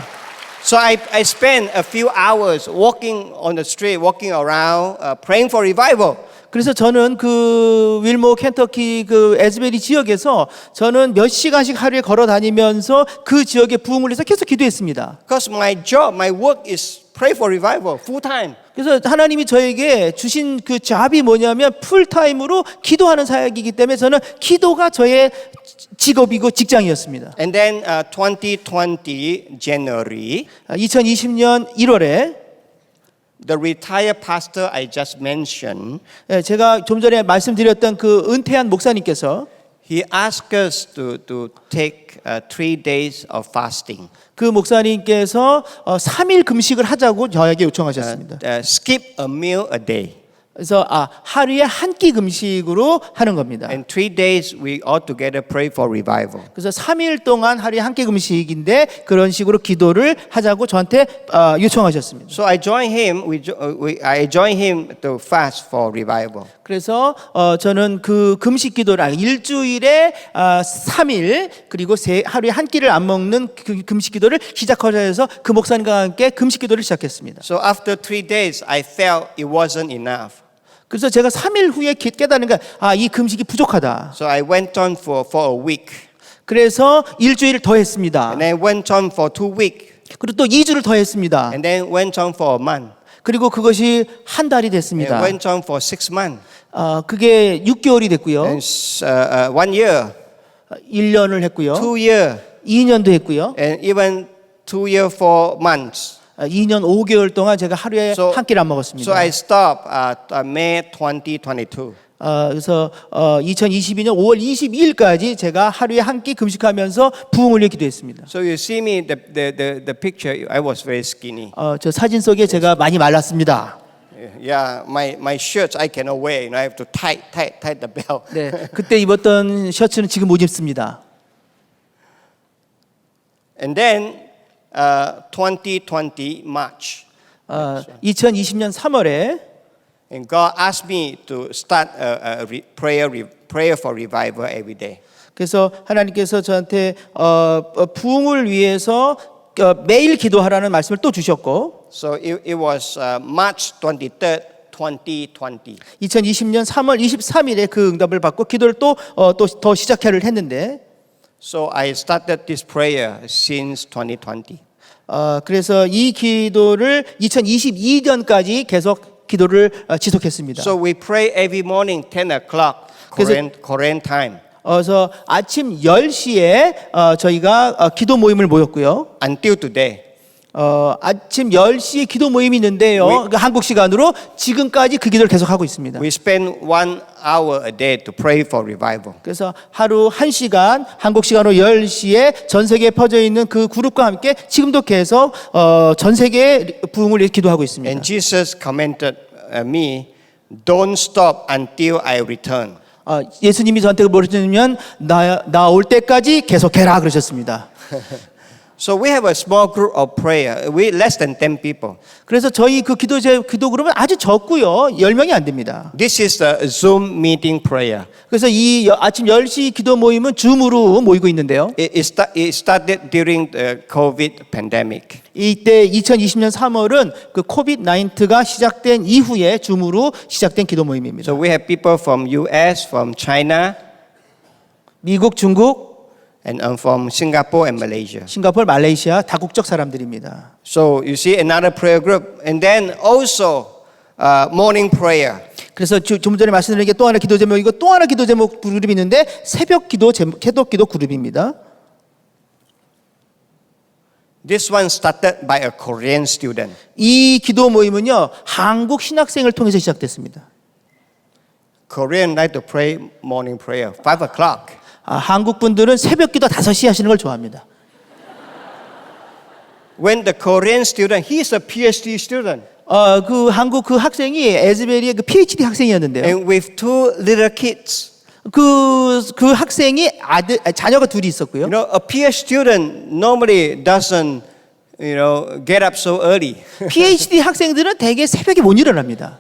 So I spent a few hours walking on the street, walking around, praying for revival. 그래서 저는 그 윌모 켄터키 그 에즈베리 지역에서 저는 몇 시간씩 하루에 걸어 다니면서 그 지역의 부흥을 위해서 계속 기도했습니다. Because my job, my work is pray for revival full time. 그래서 하나님이 저에게 주신 그 잡이 뭐냐면 풀타임으로 기도하는 사역이기 때문에 저는 기도가 저의 직업이고 직장이었습니다. And then 2020 January, 2020년 1월에 the retired pastor I just mentioned, 제가 좀 전에 말씀드렸던 그 은퇴한 목사님께서 he asked us to take 3 days of fasting. 그 목사님께서 3일 금식을 하자고 저에게 요청하셨습니다. Skip a meal a day. 그래서 하루에 한 끼 금식으로 하는 겁니다. And 3 days we all together pray for revival. 그래서 3일 동안 하루에 한 끼 금식인데 그런 식으로 기도를 하자고 저한테 요청하셨습니다. So I joined him. I joined him to fast for revival. 그래서 저는 그 금식 기도를 일주일에 3일 그리고 하루에 한 끼를 안 먹는 그 금식 기도를 시작하자 해서 그 목사님과 함께 금식 기도를 시작했습니다. So after 3 days, I felt it wasn't enough. 그래서 제가 3일 후에 깨달은 게 이 금식이 부족하다. So I went on for a week. 그래서 일주일을 더 했습니다. And then went on for 2 weeks. 그리고 또 2주를 더 했습니다. And then went on for a month. 그리고 그것이 한 달이 And 됐습니다. went on for 6 months. 그게 6개월이 됐고요. And 1 year, 1년을 했고요. 2 years, 2년도 했고요. and even 2 years, 4 months. 2년 5개월 동안 제가 하루에 So- 한 끼를 안 So 먹었습니다. I stopped May 2022. 그래서 2022년 5월 22일까지 제가 하루에 한 끼 금식하면서 부흥을 위해 기도했습니다. So you see me, the picture, I was very skinny. 저 사진 속에 제가 많이 말랐습니다. Yeah, my shirts I cannot wear. You know, I have to tie the belt. 네, 그때 입었던 셔츠는 지금 못 입습니다. And then 2020 March, 2020년 3월에 and God asked me to start prayer for revival every day. 그래서 하나님께서 저한테 부흥을 위해서 매일 기도하라는 말씀을 또 주셨고, So it was March 23rd, 2020. 2020년 3월 23일에 그 응답을 받고 기도를 또 더 시작하려 했는데, So I started this prayer since 2020. 그래서 이 기도를 2022년까지 계속 기도를 지속했습니다. So we pray every morning 10 o'clock Korean time 그래서 아침 10시에 저희가 기도 모임을 모였고요. until today. 아침 10시에 기도 모임이 있는데요. 한국 시간으로 지금까지 그 기도를 계속하고 있습니다. We spend 1 hour a day to pray for revival. 그래서 하루 1시간 한국 시간으로 10시에 전 세계에 퍼져 있는 그 그룹과 함께 지금도 계속 전 세계에 부흥을 위해 기도하고 있습니다. And Jesus commanded me, don't stop until I return. 예수님이 저한테 뭐랬냐면 나 올 때까지 계속해라 그러셨습니다. So we have a small group of prayer. We less than 10 people. 그래서 저희 그 기도 그룹은 아주 적고요. 10명이 안 됩니다. This is the Zoom meeting prayer. 그래서 이 아침 10시 기도 모임은 줌으로 모이고 있는데요. It started during the COVID pandemic. 이때 2020년 3월은 그 코비드 19가 시작된 이후에 줌으로 시작된 기도 모임입니다. So we have people from US, from China, 미국, 중국, and from Singapore and Malaysia. 싱가포르, 말레이시아 다국적 사람들입니다. So you see another prayer group, and then also morning prayer. 그래서 좀 전에 말씀드린 게 또 하나 기도 제목이고 또 하나 기도 제목 그룹이 있는데 새벽 기도 그룹입니다. This one started by a Korean student. 이 기도 모임은요 한국 신학생을 통해서 시작됐습니다. Korean like to pray morning prayer, 5 o'clock. 한국 분들은 새벽 기도 5시 하시는 걸 좋아합니다. When the Korean student, he is a PhD student, 그 한국 그 학생이 에즈베리의 그 PhD 학생이었는데요. and with 2 little kids. 그 학생이 자녀가 둘이 있었고요. You know, a PhD student normally doesn't, get up so early. PhD 학생들은 대개 새벽에 못 일어납니다.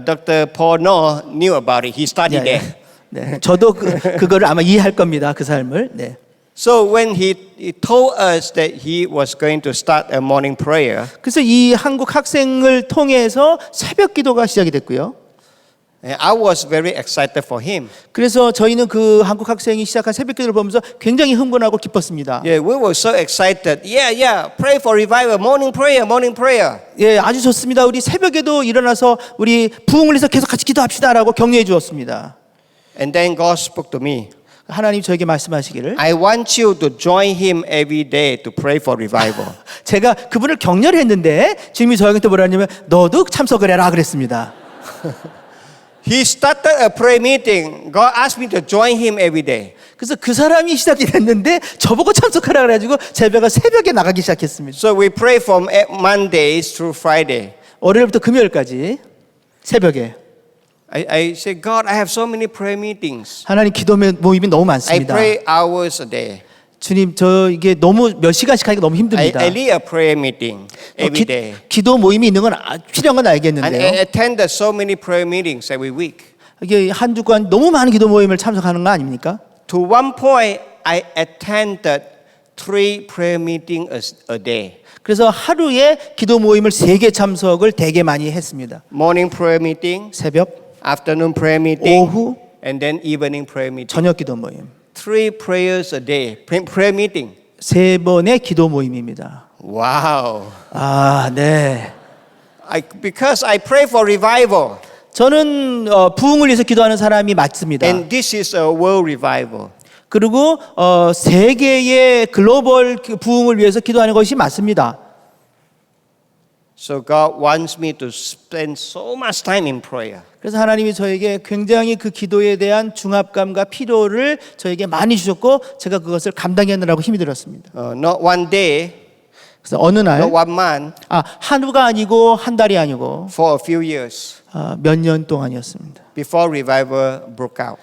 Dr. Paul No knew about it. He studied there. 네, 저도 그거를 아마 이해할 겁니다. 그 삶을. 네. So when he told us that he was going to start a morning prayer, 그래서 이 한국 학생을 통해서 새벽 기도가 시작이 됐고요. I was very excited for him. 그래서 저희는 그 한국 학생이 시작한 새벽 기도를 보면서 굉장히 흥분하고 기뻤습니다. Yeah, we were so excited. Yeah, pray for revival, morning prayer. 예, 아주 좋습니다. 우리 새벽에도 일어나서 우리 부흥을 해서 계속 같이 기도합시다라고 격려해 주었습니다. And then God spoke to me. 하나님 저에게 말씀하시기를 I want you to join him every day to pray for revival. 제가 그분을 격려를 했는데 주님이 저에게 뭐라 하냐면 너도 참석을 해라 그랬습니다. He started a prayer meeting. God asked me to join him every day. 그래서 그 사람이 시작이 됐는데 저보고 참석하라 그래가지고 제가 새벽에 나가기 시작했습니다. So we pray from Mondays through Friday. 월요일부터 금요일까지 새벽에 I said, God, I have so many prayer meetings. 하나님 기도 모임이 너무 I 많습니다. pray hours a day. 주님 저 이게 너무 몇 시간씩 하기가 너무 힘듭니다. I lead a prayer meeting every day. 기도 모임이 있는 건 필요한 건 And I 알겠는데요. attended so many prayer meetings every week. 이게 한 주간 너무 많은 기도 모임을 참석하는 거 아닙니까? To one point, I attended 3 prayer meetings a day. 그래서 하루에 기도 모임을 3개 참석을 되게 많이 했습니다. Morning prayer meeting, 새벽, afternoon prayer meeting, 오후, and then evening prayer meeting. 저녁 기도 모임. 3 prayers a day, prayer meeting. 3번의 기도 모임입니다. Wow. 네. Because I pray for revival. 저는 부흥을 위해서 기도하는 사람이 맞습니다. And this is a world revival. 그리고 세계의 글로벌 부흥을 위해서 기도하는 것이 맞습니다. So God wants me to spend so much time in prayer. 그래서 하나님이 저에게 굉장히 그 기도에 대한 중압감과 필요를 저에게 많이 주셨고 제가 그것을 감당하느라고 힘이 들었습니다. Not one day, 그래서 어느 날 not one month, 한우가 아니고 한 달이 아니고 for a few years 몇 년 동안이었습니다. before revival broke out.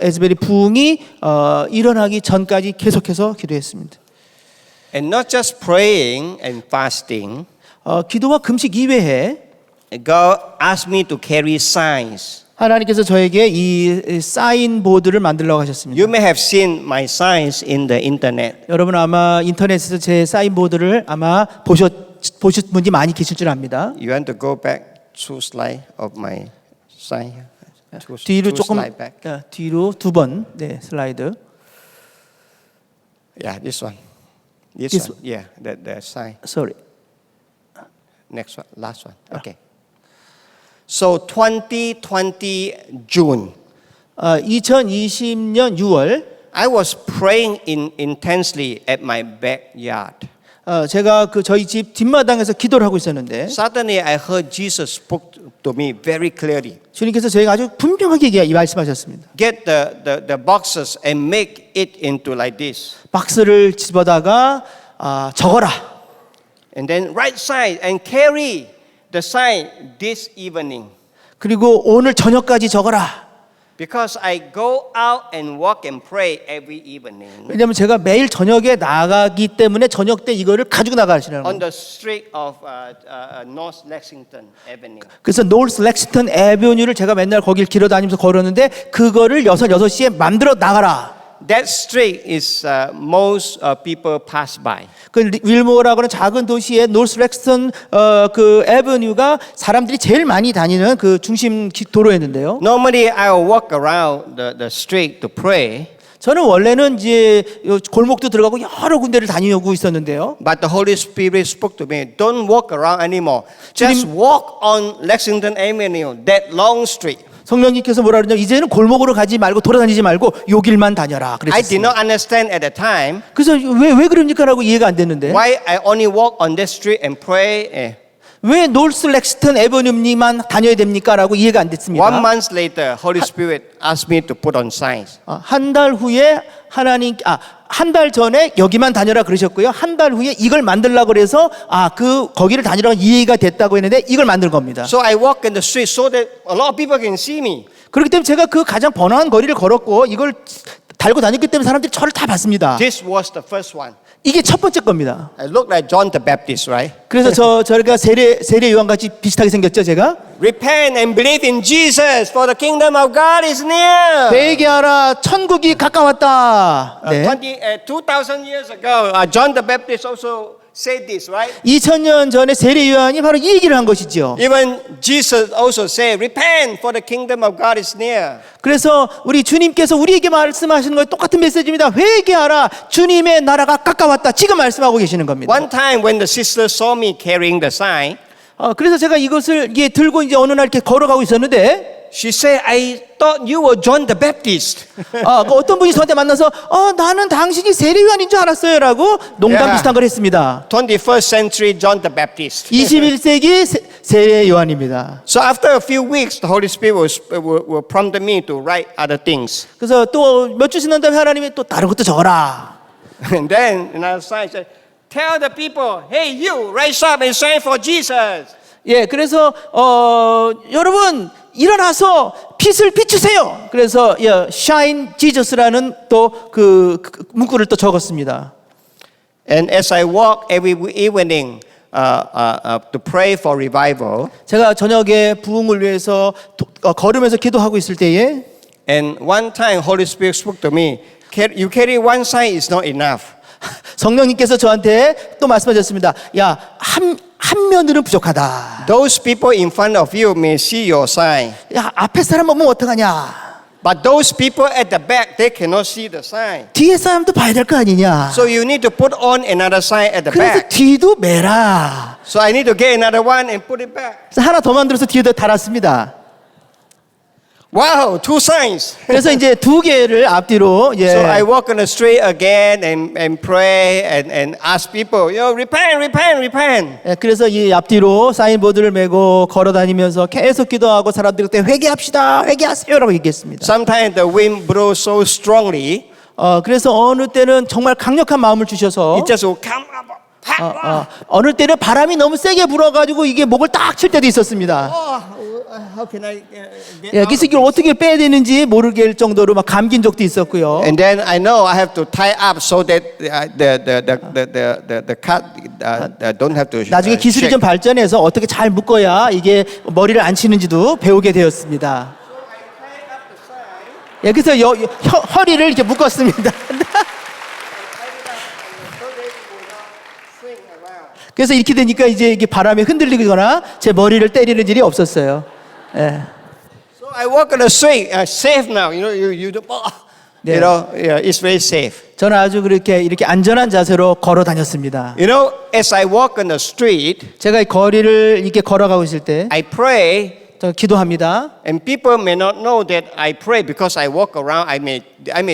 에즈베리 부흥이 일어나기 전까지 계속해서 기도했습니다. And not just praying and fasting, 기도와 금식 이외에 God asked me to carry signs. 하나님께서 저에게 이 사인 보드를 만들라고 하셨습니다. You may have seen my signs in the internet. 여러분 아마 인터넷에서 제 사인 보드를 아마 보신 분이 많이 계실 줄 압니다. You want to go back 2 slide of my sign here? 뒤로 Two 조금 slide back. 뒤로 두 번 슬라이드. Yeah, this one. This one. Yeah, the sign. Sorry. Next one, last one. Okay. So 2020 June, 2020년 6월 I was praying intensely at my backyard. 제가 저희 집 뒷마당에서 기도를 하고 있었는데 Suddenly I heard Jesus spoke to me very clearly. 주님께서 저에게 아주 분명하게 말씀하셨습니다. Get the boxes and make it into like this. 박스를 집어다가 적어라. And then write sign and carry the sign this evening. 그리고 오늘 저녁까지 적어라. Because I go out and walk and pray every evening 왜냐하면 제가 매일 저녁에 나가기 때문에 저녁 때 이거를 가지고 나가시라는 on 거예요. the street of North Lexington Avenue. 그래서 노스 렉스턴 애비뉴를 제가 맨날 거길 길어 다니면서 걸었는데 그거를 6시에 만들어 나가라. That street is most people pass by. 그 윌모어라고 하는 작은 도시의 노스 렉스턴 그 애비뉴가 사람들이 제일 많이 다니는 그 중심 도로였는데요. Normally I will walk around the street to pray. 저는 원래는 이제 골목도 들어가고 여러 군데를 다니고 있었는데요. But the Holy Spirit spoke to me, don't walk around anymore. Just walk on Lexington Avenue, that long street. 성령님께서 뭐라 그러냐면 이제는 골목으로 가지 말고 돌아다니지 말고 요 길만 다녀라. I did 그랬어요. not understand at the time 그래서 왜 그럽니까라고 이해가 안 됐는데 why I only walk on that street and pray. 왜 노스 렉스턴 애버뉴만 다녀야 됩니까라고 이해가 안 1 됐습니다. month later, Holy Spirit asked me to put on signs. 한 달 후에 한 달 전에 여기만 다녀라 그러셨고요. 한 달 후에 이걸 만들라고 그래서 거기를 다니라고 이해가 됐다고 했는데 이걸 만든 겁니다. So I walk in the street so that a lot of people can see me. 그렇기 때문에 제가 그 가장 번화한 거리를 걸었고 이걸 달고 다녔기 때문에 사람들이 저를 다 봤습니다. This was the first one. 이게 첫 번째 겁니다. I look like John the Baptist, right? 그래서 저희가 세례 요한 같이 비슷하게 생겼죠, 제가. Repent and believe in Jesus, for the kingdom of God is near. 회개하라, 천국이 가까웠다. 네. 2,000 years ago, John the Baptist also said this, right? 2000년 전에 세례 요한이 바로 이 얘기를 한 것이죠. Even Jesus also said, repent, for the kingdom of God is near. 그래서 우리 주님께서 우리에게 말씀하시는 거에 똑같은 메시지입니다. 회개하라, 주님의 나라가 가까웠다. 지금 말씀하고 계시는 겁니다. One time when the sister saw me carrying the sign, 그래서 제가 이것을 들고 이제 어느 날 이렇게 걸어가고 있었는데 she said, I thought you were John the Baptist. 어떤 분이 저한테 만나서 나는 당신이 세례 요한인 줄 알았어요라고 농담 Yeah. 비슷한 걸 했습니다. 21st century John the Baptist. 21세기 세례 요한입니다. So after a few weeks, the Holy Spirit will prompt me to write other things. 그래서 또 몇 주 지난 다음에 하나님이 또 다른 것도 적어라. And then another sign said, tell the people, hey, you, rise up and shine for Jesus. 예, 그래서 여러분 일어나서 빛을 비추세요. 그래서 Shine Jesus라는 또 그 문구를 또 적었습니다. And as I walk every evening to pray for revival, 제가 저녁에 부흥을 위해서 걸으면서 기도하고 있을 때에 and one time Holy Spirit spoke to me, you carry one sign is not enough. 성령님께서 저한테 또 말씀하셨습니다. 야, 한 면으로는 부족하다. Those people in front of you may see your sign, 야, 앞에 사람 보면 어떡하냐? but those people at the back, they cannot see the sign. 뒤에 사람도 봐야 될 거 아니냐? So you need to put on another sign at the 그래서 back. 뒤도 매라. So I need to get another one and put it back. 그래서 하나 더 만들어서 뒤에다 달았습니다. Wow, two signs. 그래서 이제 두 개를 앞뒤로 So I 예. walk on the street again and pray and ask people, repent, repent, repent. 예, 그래서 이 앞뒤로 사인보드를 메고 걸어 다니면서 계속 기도하고 사람들한테 회개합시다, 회개하세요라고 얘기했습니다. Sometimes the wind blows so strongly, 그래서 어느 때는 정말 강력한 마음을 주셔서 it just will come up. 어느 때는 바람이 너무 세게 불어가지고 이게 목을 딱 칠 때도 있었습니다. How can I get 예, 그래서 이걸 어떻게 빼야 되는지 모르게 할 정도로 막 감긴 적도 있었고요. And then I know I have to tie up so that the cut don't have to. 나중에 기술이 좀 발전해서 어떻게 잘 묶어야 이게 머리를 안 치는지도 배우게 되었습니다. 예, 그래서 허리를 이렇게 묶었습니다. 그래서 이렇게 되니까 이제 이게 바람에 흔들리거나 제 머리를 때리는 일이 없었어요. 예. So I walk on the street, safe now. It's very safe. 저는 아주 그렇게 이렇게 안전한 자세로 걸어 다녔습니다. As I walk on the street, 제가 이 거리를 이렇게 걸어가고 있을 때 I pray. 저 기도합니다. And people may not know that I pray because I walk around. I may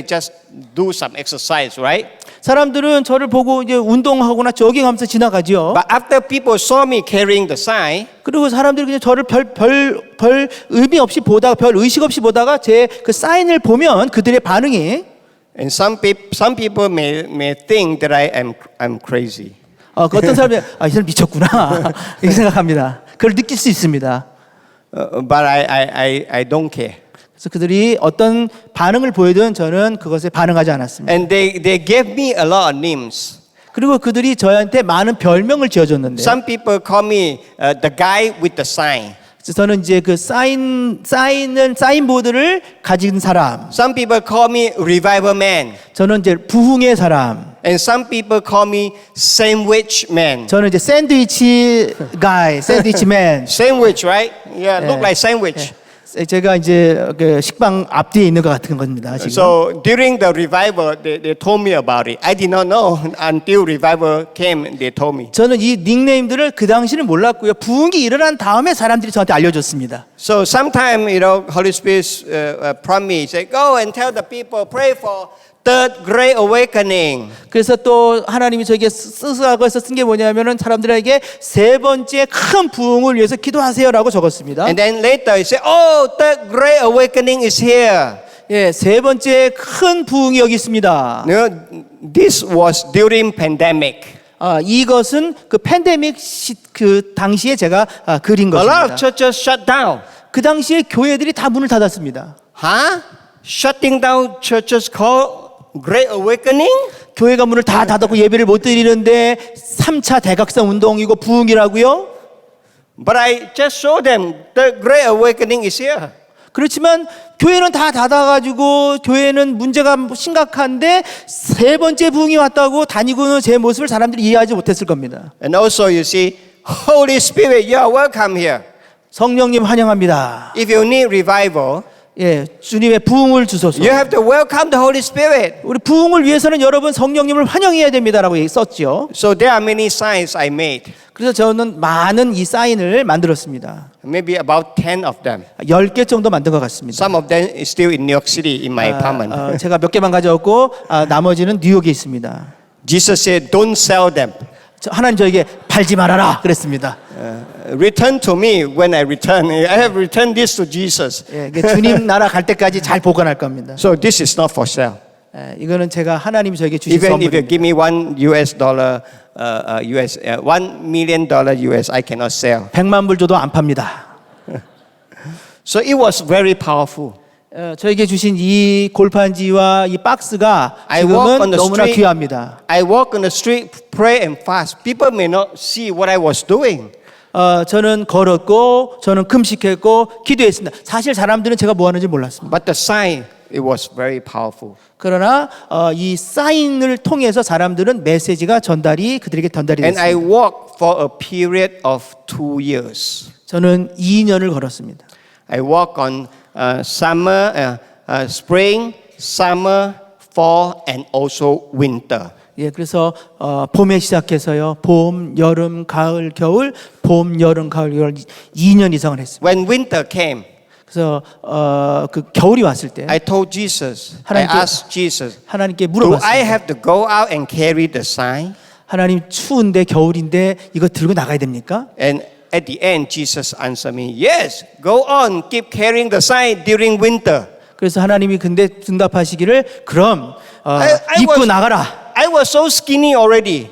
just do some exercise, right? 사람들은 저를 보고 이제 운동하거나 조깅하면서 지나가죠. But after people saw me carrying the sign, 그리고 사람들이 그냥 저를 별 의미 없이 보다가 별 의식 없이 보다가 제 그 사인을 보면 그들의 반응이 and some people may think that I'm crazy. 그 어떤 사람이 이 사람 미쳤구나 이렇게 생각합니다. 그걸 느낄 수 있습니다. But I don't care. 그래서 그들이 어떤 반응을 보이든 저는 그것에 반응하지 않았습니다. And they gave me a lot of names. 그리고 그들이 저한테 많은 별명을 지어줬는데 Some people call me the guy with the sign. 그래서 저는 이제 그 사인보드를 가진 사람. Some people call me revival man. 저는 이제 부흥의 사람. And some people call me sandwich man. 저는 이제 샌드위치 가이, 샌드위치 맨. Sandwich, right? Yeah, look like sandwich. 제가 이제 그 식빵 앞뒤에 있는 것 같은 겁니다. 지금. So during the revival, they told me about it. I did not know until revival came. They told me. 저는 이 닉네임들을 그 당시는 몰랐고요. 부흥이 일어난 다음에 사람들이 저한테 알려줬습니다. So sometime, Holy Spirit prompt me, say, go and tell the people, pray for third great awakening. 그래서 또 하나님이 저에게 쓰라고 해서 쓴 게 뭐냐면은 사람들에게 세 번째 큰 부흥을 위해서 기도하세요라고 적었습니다. And then later he said, oh, third great awakening is here. 예, 세 번째 큰 부흥이 여기 있습니다. This was during pandemic. 이것은 그 팬데믹 그 당시에 제가 그린 A lot of 것입니다. churches shut down. 그 당시에 교회들이 다 문을 닫았습니다. Huh? Shutting down churches called Great Awakening? 교회가 문을 다 닫았고 예배를 못 드리는데 3차 대각성 운동이고 부흥이라고요? But I just showed them the Great Awakening is here. 그렇지만 교회는 다 닫아가지고 교회는 문제가 심각한데 세 번째 부흥이 왔다고 다니고는 제 모습을 사람들이 이해하지 못했을 겁니다. And also you see, Holy Spirit, you are welcome here. 성령님 환영합니다. If you need revival, 예, 주님의 부흥을 주소서. you have to welcome the Holy Spirit. 우리 부흥을 위해서는 여러분 성령님을 환영해야 됩니다라고 썼죠. So there are many signs I made. 그래서 저는 많은 이 사인을 만들었습니다. Maybe about 10 of them. 10개 정도 만든 것 같습니다. Some of them is still in New York City in my apartment. 제가 몇 개만 가져왔고 나머지는 뉴욕에 있습니다. Jesus said, don't sell them. 하나님 저에게 팔지 말아라 그랬습니다. Return to me when I return. I have returned this to Jesus. 예, 주님 나라 갈 때까지 잘 보관할 겁니다. So this is not for sale. 이거는 제가 하나님이 저에게 주신 Even if you 선물입니다. give me $1 million US, I cannot sell. 100만 불 줘도 안 팝니다. So it was very powerful. 저에게 주신 이 골판지와 이 박스가 I walk 지금은 on the 너무나 street. 귀합니다. I walk on the street, pray and fast. People may not see what I was doing. 저는 걸었고 저는 금식했고 기도했습니다. 사실 사람들은 제가 뭐 하는지 몰랐습니다. But the sign, it was very powerful. 그러나 이 사인을 통해서 사람들은 메시지가 그들에게 전달이 And I 됐습니다. walked for a period of 2 years. 저는 2년을 걸었습니다. I walk on summer, spring, summer, fall, and also winter. 예, 그래서 봄에 시작해서요. 봄, 여름, 가을, 겨울, 봄, 여름, 가을, 겨울 2년 이상을 했습니다. When winter came, 그래서 그 겨울이 왔을 때 I told Jesus, I 하나님께- asked Jesus, 하나님께 do I 물어봤습니다. have to go out and carry the sign? 하나님 추운데 겨울인데 이거 들고 나가야 됩니까? And at the end, Jesus answered me, yes, go on, keep carrying the sign during winter. 그래서 하나님이 근데 응답하시기를 그럼 I 입고 was- 나가라. I was so skinny already.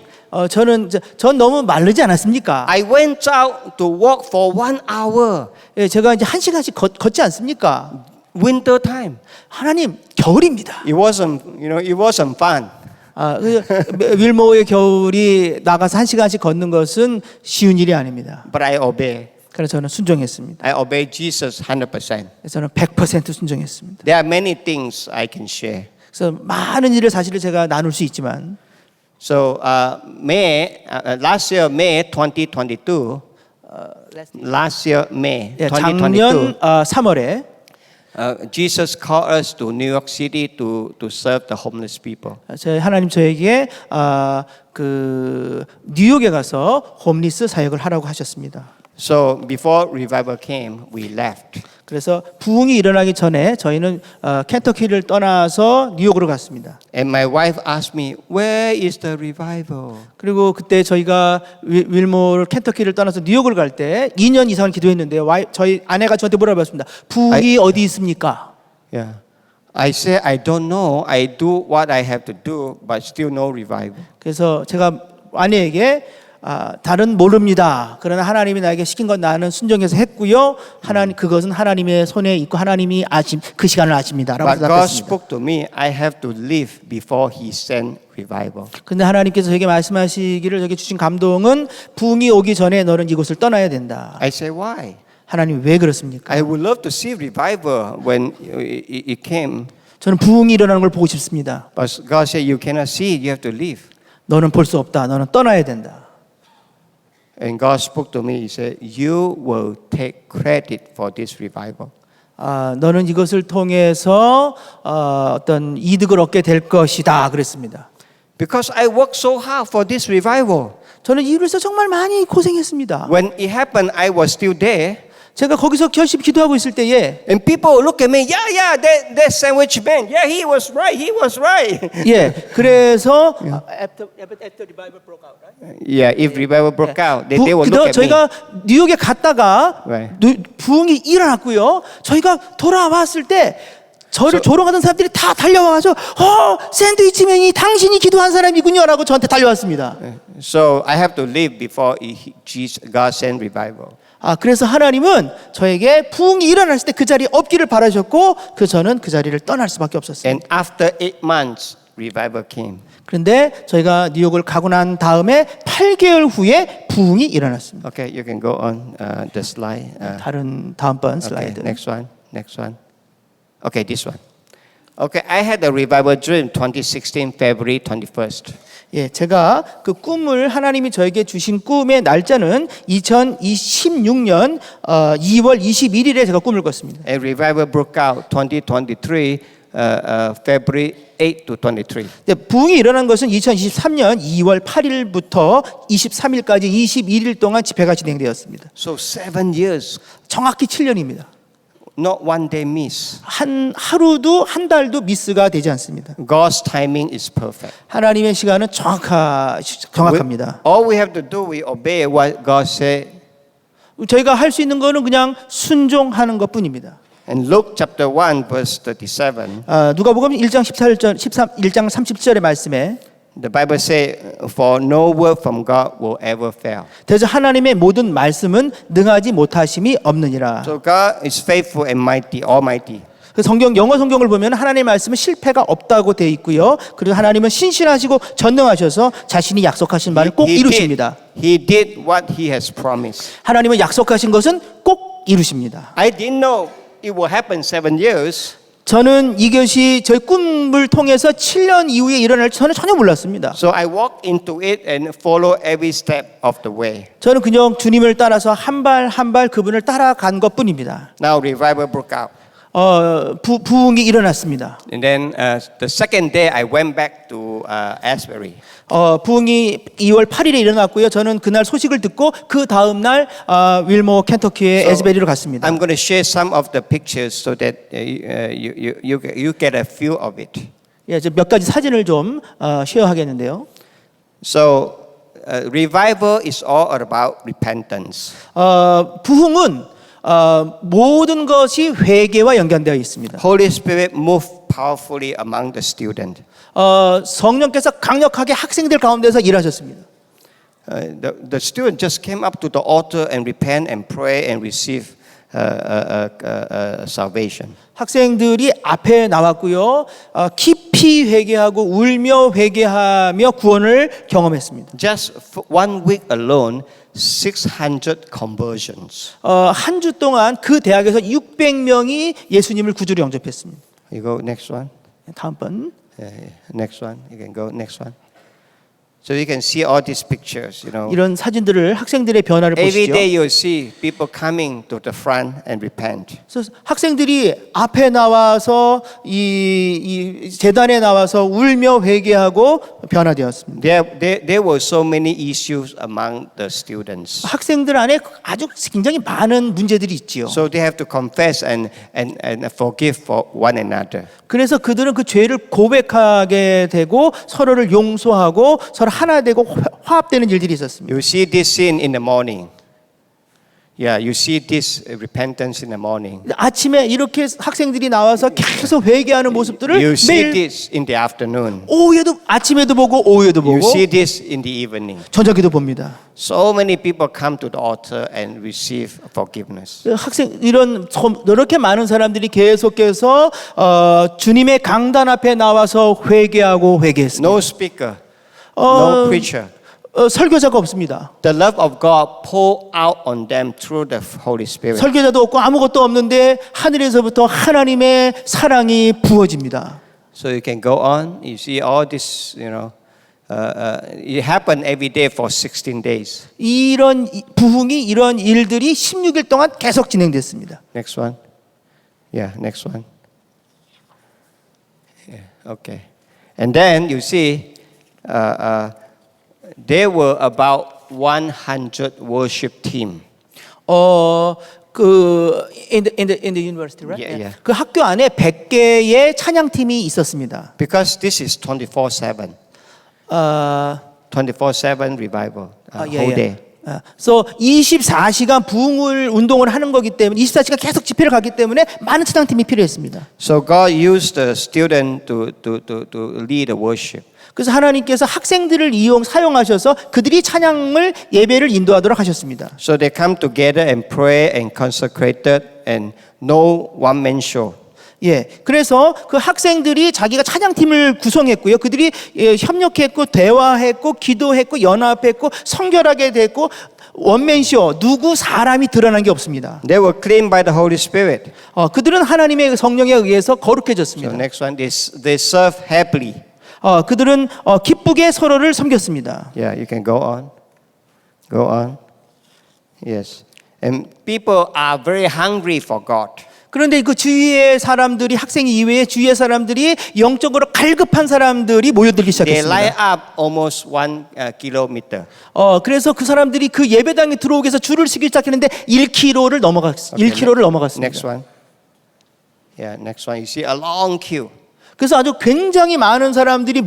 전 너무 마르지 않았습니까? I went out to walk for 1 hour, 예, 제가 이제 1시간씩 걷지 않습니까? winter time. 하나님 겨울입니다. It wasn't fun. 윌모어의 겨울이 나가서 1시간씩 걷는 것은 쉬운 일이 아닙니다. But I obey. 그래서 저는 순종했습니다. I obey Jesus 100%. 그래서 저는 100% 순종했습니다. There are many things I can share. 그래서 많은 일을 사실을 제가 나눌 수 있지만 So last year, May 2022, last year, May 예, 2022, 작년 3월에 Jesus called us to New York City to serve the homeless people. 하나님 저에게 그 뉴욕에 가서 홈리스 사역을 하라고 하셨습니다. So before revival came, we left. 그래서 부흥이 일어나기 전에 저희는 켄터키를 떠나서 뉴욕으로 갔습니다. And my wife asked me, where is the revival? 그리고 그때 저희가 윌모를 켄터키를 떠나서 뉴욕을 갈 때 2년 이상을 기도했는데요. 저희 아내가 저한테 물어봤습니다. 부흥이 어디 있습니까? Yeah. I said, I don't know. I do what I have to do, but still no revival. 그래서 제가 아내에게 다른 모릅니다. 그러나 하나님이 나에게 시킨 건 나는 순종해서 했고요. 그것은 하나님의 손에 있고 하나님이 그 시간을 아십니다라고 But God 대답했습니다. spoke to me, I have to live before He sent revival. 근데 하나님께서 저에게 말씀하시기를 저에게 주신 감동은 부흥이 오기 전에 너는 이곳을 떠나야 된다. I said, why? 하나님 왜 그렇습니까? I would love to see revival when it came. 저는 부흥이 일어나는 걸 보고 싶습니다. But God said, you cannot see it, you have to live. 너는 볼 수 없다. 너는 떠나야 된다. And God spoke to me, He said, you will take credit for this revival. 너는 이것을 통해서 어떤 이득을 얻게 될 것이다. 그랬습니다. Because I worked so hard for this revival. 저는 이를 위해서 정말 많이 고생했습니다. When it happened, I was still there. 제가 거기서 열심히 기도하고 있을 때에 And people look at me, that sandwich man, yeah, he was right. 예, 그래서 after revival broke out, right? Yeah, if revival broke out, they will look at 저희가 뉴욕에 갔다가 Right. 부흥이 일어났고요. 저희가 돌아왔을 때 저를 조롱하던 사람들이 다 달려와가지고 샌드위치맨이 당신이 기도한 사람이군요라고 저한테 달려왔습니다. me. So I have to live before God send revival. 그래서 하나님은 저에게 부흥이 일어났을 때 그 자리에 없기를 바라셨고 저는 그 자리를 떠날 수밖에 없었습니다. And after 8 months, revival came. 그런데 저희가 뉴욕을 가고 난 다음에 8개월 후에 부흥이 일어났습니다. Okay, you can go on the slide. 다음번 Okay, 슬라이드. next one. Okay, this one. Okay, I had a revival dream 2016 February 21st. 예, 제가 그 꿈을 하나님이 저에게 주신 꿈의 날짜는 2026년 2월 21일에 제가 꿈을 꿨습니다. A revival broke out 2023 February 8 to 23. 부흥이 일어난 것은 2023년 2월 8일부터 23일까지 21일 동안 집회가 진행되었습니다. So 7 years, 정확히 7년입니다. not one day miss. 하루도 한 달도 미스가 되지 않습니다. God's timing is perfect. 하나님의 시간은 정확합니다. All we have to do, we obey what God said. 저희가 할 수 있는 거는 그냥 순종하는 것뿐입니다. And Luke chapter 1 verse 37, 누가복음 1장 1장 30절의 말씀에 the Bible says, for no word from God will ever fail. 대저 하나님의 모든 말씀은 능하지 못하심이 없느니라. So God is faithful and mighty, almighty. 그 영어 성경을 보면 하나님의 말씀은 실패가 없다고 되어 있고요. 그리고 하나님은 신실하시고 전능하셔서 자신이 약속하신 말을 꼭 이루십니다. He did what He has promised. 하나님은 약속하신 것은 꼭 이루십니다. I didn't know it will happen 7 years. 저는 이것이 저희 꿈을 통해서 7년 이후에 일어날 저는 전혀 몰랐습니다. So I walked into it and follow every step of the way. 저는 그냥 주님을 따라서 한 발 한 발 그분을 따라간 것뿐입니다. Now revival broke out. 부흥이 일어났습니다. And then the second day I went back to Asbury. 부흥이 2월 8일에 일어났고요. 저는 그날 소식을 듣고 그 다음 날 윌모 켄터키의 에즈베리로 갔습니다. I'm going to share some of the pictures so that you get a feel of it. 예, 몇 가지 사진을 좀 쉐어하겠는데요. So revival is all about repentance. 부흥은 모든 것이 회개와 연관되어 있습니다. Holy Spirit moved powerfully among the students. 성령께서 강력하게 학생들 가운데서 일하셨습니다. The student just came up to the altar and repent and pray and receive salvation. 학생들이 앞에 나왔고요. 깊이 회개하고 울며 회개하며 구원을 경험했습니다. Just for 1 week alone, 600 conversions. 한 주 동안 그 대학에서 600명이 예수님을 구주로 영접했습니다. You go next one. 다음 번. Next one. You can go next one. So you can see all these pictures, you know. 이런 사진들을 학생들의 변화를 Every 보시죠. day you'll see people coming to the front and repent. 그래서 학생들이 앞에 나와서 이 재단에 나와서 울며 회개하고 변화되었습니다. There were so many issues among the students. 학생들 안에 아주 굉장히 많은 문제들이 있지요. So they have to confess and forgive for one another. 그래서 그들은 그 죄를 고백하게 되고 서로를 용서하고 서로 하나 되고 화합되는 일들이 있었습니다. You see this scene in the morning. Yeah, you see this repentance in the morning. 아침에 이렇게 학생들이 나와서 계속 회개하는 모습들을 You see 매일 this in the afternoon. 오후에도 아침에도 보고 오후에도 You 보고 see this in the evening. 저녁에도 봅니다. So many people come to the altar and receive forgiveness. 학생 이렇게 많은 사람들이 계속해서 주님의 강단 앞에 나와서 회개하고 회개했습니다. No speaker, no preacher. 설교자가 없습니다. The love of God poured out on them through the Holy Spirit. 설교자도 없고 아무것도 없는데 하늘에서부터 하나님의 사랑이 부어집니다. So you can go on. You see all this, you know. It happened every day for 16 days. 이런 부흥이 이런 일들이 16일 동안 계속 진행됐습니다. Next one. Yeah, next one. Yeah, okay. And then you see, there were about 100 worship team. in the university, right? Yeah. 그 학교 안에 100개의 찬양팀이 있었습니다. Because this is 24/7. 24/7 revival. Whole day. So 24시간 부흥을 운동을 하는 거기 때문에 24시간 계속 집회를 가기 때문에 많은 찬양팀이 필요했습니다. So God used the student to lead the worship. 그래서 하나님께서 학생들을 사용하셔서 그들이 찬양을 예배를 인도하도록 하셨습니다. So they come together and pray and consecrated and no one man show. 예, 그래서 그 학생들이 자기가 찬양팀을 구성했고요. 그들이 협력했고 대화했고 기도했고 연합했고 성결하게 됐고 원맨쇼 누구 사람이 드러난 게 없습니다. They were cleaned by the Holy Spirit. 그들은 하나님의 성령에 의해서 So 거룩해졌습니다. next one, they serve happily. 그들은 기쁘게 서로를 섬겼습니다. Yeah, you can go on. Go on. Yes. And people are very hungry for God. 그런데 그 주위의 사람들이 학생 이외에 주위의 사람들이 영적으로 갈급한 사람들이 모여들기 They line 시작했습니다. up almost 1 kilometer. 그래서 그 사람들이 그 예배당에 들어오기 위해서 줄을 서기 시작했는데 1km를 넘어갔습니다. Next one. Yeah, next one. You see a long queue. 그래서 아주 굉장히 많은 사람들이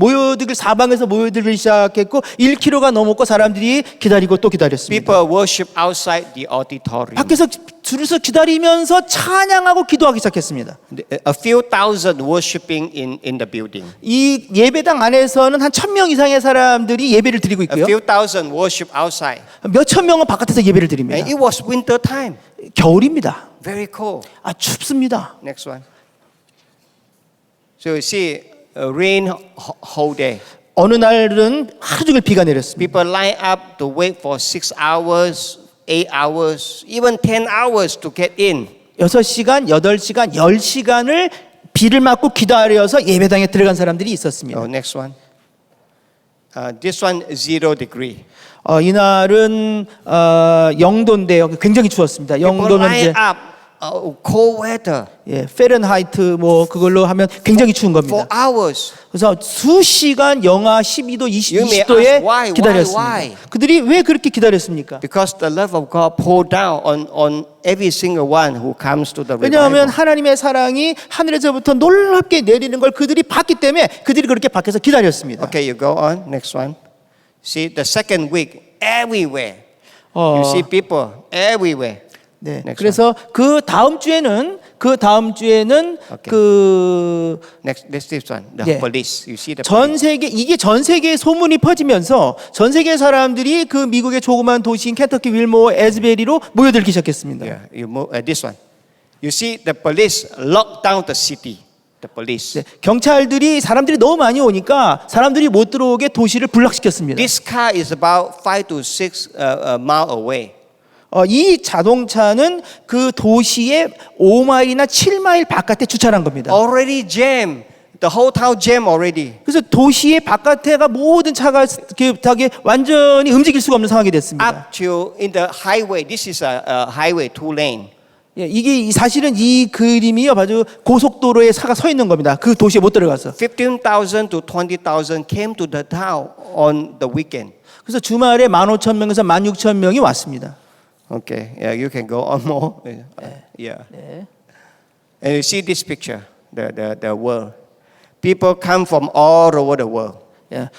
사방에서 모여들기 시작했고 1km가 넘었고 사람들이 기다리고 또 기다렸습니다. People worship outside the auditorium. 밖에서 줄을 서 기다리면서 찬양하고 기도하기 시작했습니다. A few thousand worshiping in the building. 이 예배당 안에서는 한 1,000명 이상의 사람들이 예배를 드리고 A 있고요. few thousand worship outside. 몇천 명은 바깥에서 예배를 드립니다. And it was winter time. 겨울입니다. Very cold. 춥습니다. Next one. So you see, rain whole day. 어느 날은 하루 종일 비가 내렸습니다. People line up to wait for 6 hours, 8 hours, even 10 hours to get in. 6시간, 8시간, 10시간을 비를 맞고 기다려서 예배당에 들어간 사람들이 있었습니다. Next one. This one 0 degree. 이날은 영도인데요. 굉장히 추웠습니다. People 영도면 line 이제 up cold weather 예, 페른하이트 뭐 그걸로 하면 굉장히 추운 for 겁니다. hours. 그래서 수시간 영하 12도, You may 20도에 ask why, 기다렸습니다. why? 그들이 왜 그렇게 기다렸습니까? Because the love of God poured down on every single one who comes to the 왜냐하면 revival. 하나님의 사랑이 하늘에서부터 놀랍게 내리는 걸 그들이 봤기 때문에 그들이 그렇게 밖에서 기다렸습니다. Okay, you go on. Next one. See, the second week, everywhere. 어, You see people everywhere. 네. Next 그래서 그 다음 주에는 Okay. one. Next, this one. The Yeah. police. You see the 전 세계 이게 전 세계에 소문이 퍼지면서 전 세계 사람들이 그 미국의 조그만 도시인 켄터키 윌모 에즈베리로 모여들기 시작했습니다. Yeah, you move this one. You see the police lock down the city. The police. 네, 경찰들이 사람들이 너무 많이 오니까 사람들이 못 들어오게 도시를 블락시켰습니다. This car is about 5 to 6 mile away. 이 자동차는 그 도시의 5마일이나 7마일 바깥에 주차한 겁니다. Already jammed. The whole town jammed already. 그래서 도시의 바깥에가 모든 차가 이렇게 완전히 움직일 수가 없는 상황이 됐습니다. Up to in the highway. This is a highway 2-lane. 예, 이게 사실은 이 그림이요, 아주 고속도로에 차가 서 있는 겁니다. 그 도시에 못 들어가서. 15,000 to 20,000 came to the town on the weekend. 그래서 주말에 15,000명에서 16,000명이 왔습니다. Okay, yeah, you can go on more. Yeah. And you see this picture, the world. People come from all over the world. 예,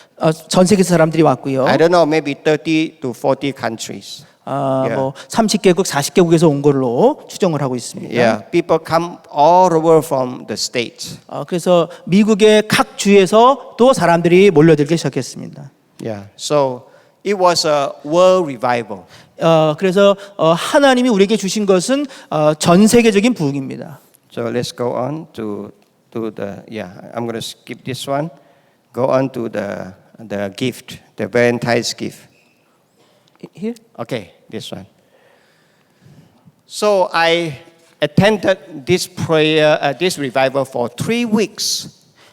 전 세계 사람들이 왔고요. I don't know, maybe 30 to 40 countries. 뭐 30개국, 40개국에서 온 걸로 추정을 하고 있습니다. Yeah, people come all over from the states. 그래서 미국의 각 주에서 또 사람들이 몰려들기 시작했습니다. Yeah, so it was a world revival. 그래서 하나님이 우리에게 주신 것은 전 세계적인 부흥입니다. So let's go on to the I'm going to skip this one. Go on to the gift, the Valentine's gift. Here? Okay, this one. So I attended this prayer, this revival for 3 weeks.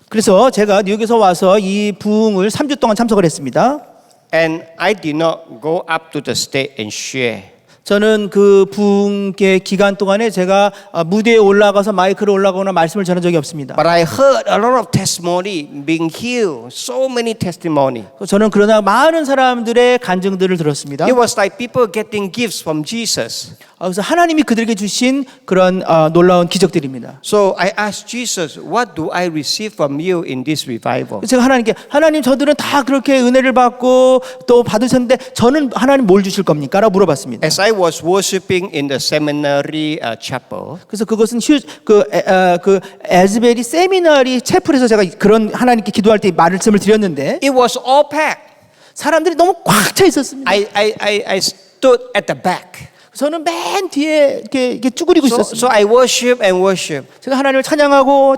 그래서 제가 뉴욕에서 와서 이 부흥을 3주 동안 참석을 했습니다. And I did not go up to the stage and share. 저는 그 부흥회 기간 동안에 제가 무대에 올라가서 마이크로 올라가거나 말씀을 전한 적이 없습니다. But I heard a lot of testimony being healed, so many testimony. 저는 그러나 많은 사람들의 간증들을 들었습니다. It was like people getting gifts from Jesus. 그래서 하나님이 그들에게 주신 그런 놀라운 기적들입니다. So I asked Jesus, what do I receive from you in this revival? 제가 하나님께 하나님 저들은 다 그렇게 은혜를 받고 또 받으셨는데 저는 하나님 뭘 주실 겁니까? 라고 물어봤습니다. As I was worshiping in the seminary chapel, 그래서 그것은 그 에즈베리 세미나리 채플에서 제가 그런 하나님께 기도할 때 말씀을 드렸는데 it was all packed. 사람들이 너무 꽉 차 있었습니다. I stood at the back. 저는 맨 뒤에 이렇게 쭈그리고 So 있었습니다. I worship and worship. 제가 하나님을 찬양하고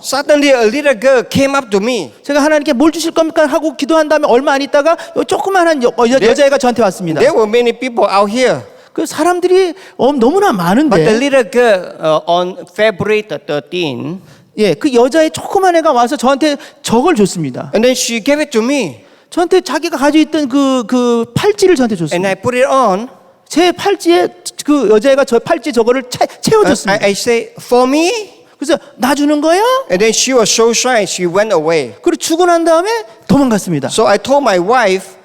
Suddenly a little girl came up to me. 제가 하나님께 뭘 주실 겁니까 하고 기도한 다음에 얼마 안 있다가 조그만한 여자애가 저한테 왔습니다. There were many people out here. 그 사람들이 너무나 But the 많은데 little girl on February the 13th, 예, 그 여자애 조그만 애가 와서 저한테 저걸 줬습니다. and then she gave it to me. 저한테 자기가 가지고 있던 그 팔찌를 저한테 And 줬습니다. I put it on. 제 팔찌에 그 여자애가 저 팔찌 저거를 채워줬습니다. I say, for me? 그래서 나 주는 거야? And then she was so shy, she went away. 그리고 주고 난 다음에 도망갔습니다. So I told my wife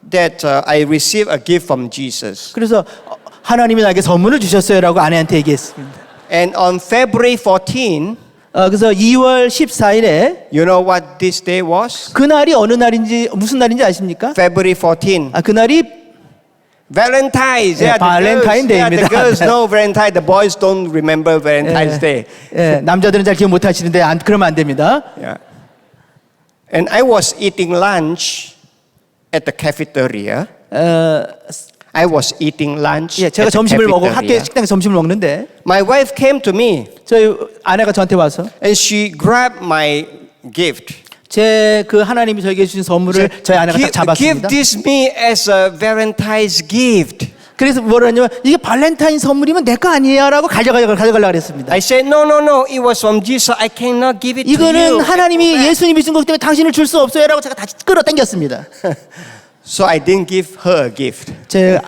that I received a gift from Jesus. 그래서 하나님이 나에게 선물을 주셨어요라고 아내한테 얘기했습니다. And on February 14th, 그래서 2월 14일에 you know what this day was? 그날이 어느 날인지 무슨 날인지 아십니까? February 14th. 그날이 Valentine's. 네, Yeah, Valentine the Day입니다. girls know Valentine. The boys don't remember Valentine's Day. 예, 남자들은 잘 기억 못 하시는데 그러면 안 됩니다. Yeah. And I was eating lunch at the cafeteria. I was eating lunch. 예, 제가 at the 점심을 먹고 cafeteria. 학교 식당에서 점심을 먹는데 My wife came to me 저희 아내가 저한테 와서 and she grabbed my gift. 제 그 하나님이 저에게 주신 선물을 저희 아내가 딱 Give 잡았습니다. this me as a Valentine's gift. 그래서 뭐라 하냐면 이게 발렌타인 선물이면 내 거 아니야라고 가져가려고 그랬습니다. I said, no. It was from Jesus. I cannot give it to 이거는 you. 하나님이 예수님이 준 거기 때문에 당신을 줄 수 없어요라고 제가 다시 끌어당겼습니다. So I didn't give her a gift.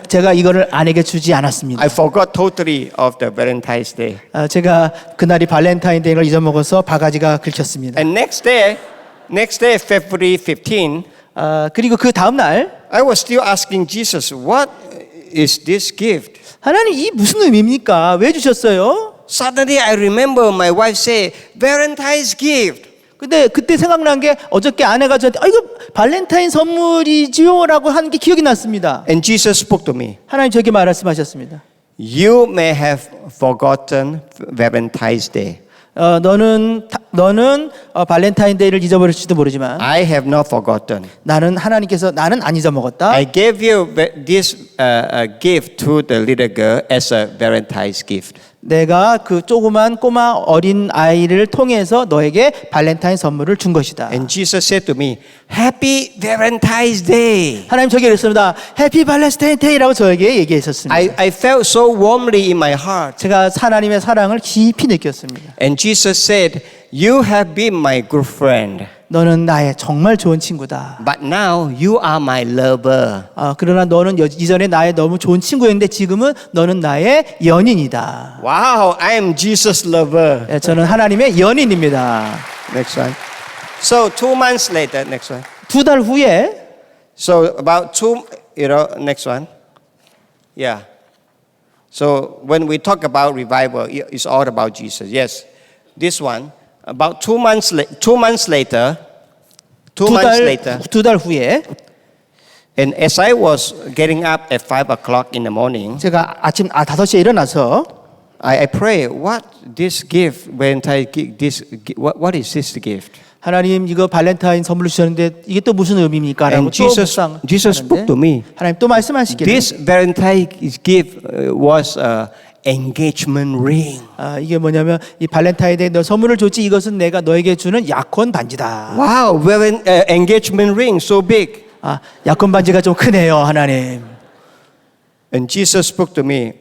제가 이거를 아내에게 주지 않았습니다. I forgot totally of the Valentine's Day. 제가 그날이 발렌타인데이를 잊어먹어서 바가지가 긁혔습니다. And next day, February 15, 그리고 그 다음 날 I was still asking Jesus, what is this gift? 하나님 이 무슨 의미입니까? 왜 주셨어요? Suddenly I remember my wife say, Valentine's gift. 근데 그때 생각난 게 어저께 아내가 저한테 이거 발렌타인 선물이지요라고 한 게 기억이 났습니다. And Jesus spoke to me. 하나님 저에게 말씀하셨습니다. You may have forgotten Valentine's Day. 너는 발렌타인데이를 잊어버릴지도 모르지만 I have not forgotten. 나는 안 잊어먹었다. I gave you this gift to the little girl as a Valentine's gift. 내가 그 조그만 꼬마 어린 아이를 통해서 너에게 발렌타인 선물을 준 것이다. And Jesus said to me, Happy Valentine's Day. 하나님 저에게 그랬습니다. 해피 발렌타인 데이라고 저에게 얘기했었습니다. I felt so warmly in my heart. 제가 하나님의 사랑을 깊이 느꼈습니다. And Jesus said, You have been my good friend. 너는 나의 정말 좋은 친구다. But now you are my lover. 그러나 너는 이전에 나의 너무 좋은 친구였는데 지금은 너는 나의 연인이다. Wow, I am Jesus' lover. 저는 하나님의 연인입니다. Next one. So 2 months later, next one. 2달 후에 So about next one. Yeah. So when we talk about revival, it's all about Jesus. Yes. This one. About 2 months later, 2달 후에 and as I was getting up at 5 o'clock in the morning, 제가 아침 5시에 일어나서 I pray, what this gift, Valentine gift, what is this gift? 하나님 이거 발렌타인 선물로 주셨는데 이게 또 무슨 의미입니까? 라고 And Jesus spoke to me. 하나님 또 말씀하시기를 This Valentine gift was engagement ring. 이게 뭐냐면 이 발렌타인데이 너 선물을 줬지 이것은 내가 너에게 주는 약혼 반지다. Wow, engagement ring so big. 약혼 반지가 좀 크네요, 하나님. And Jesus spoke to me,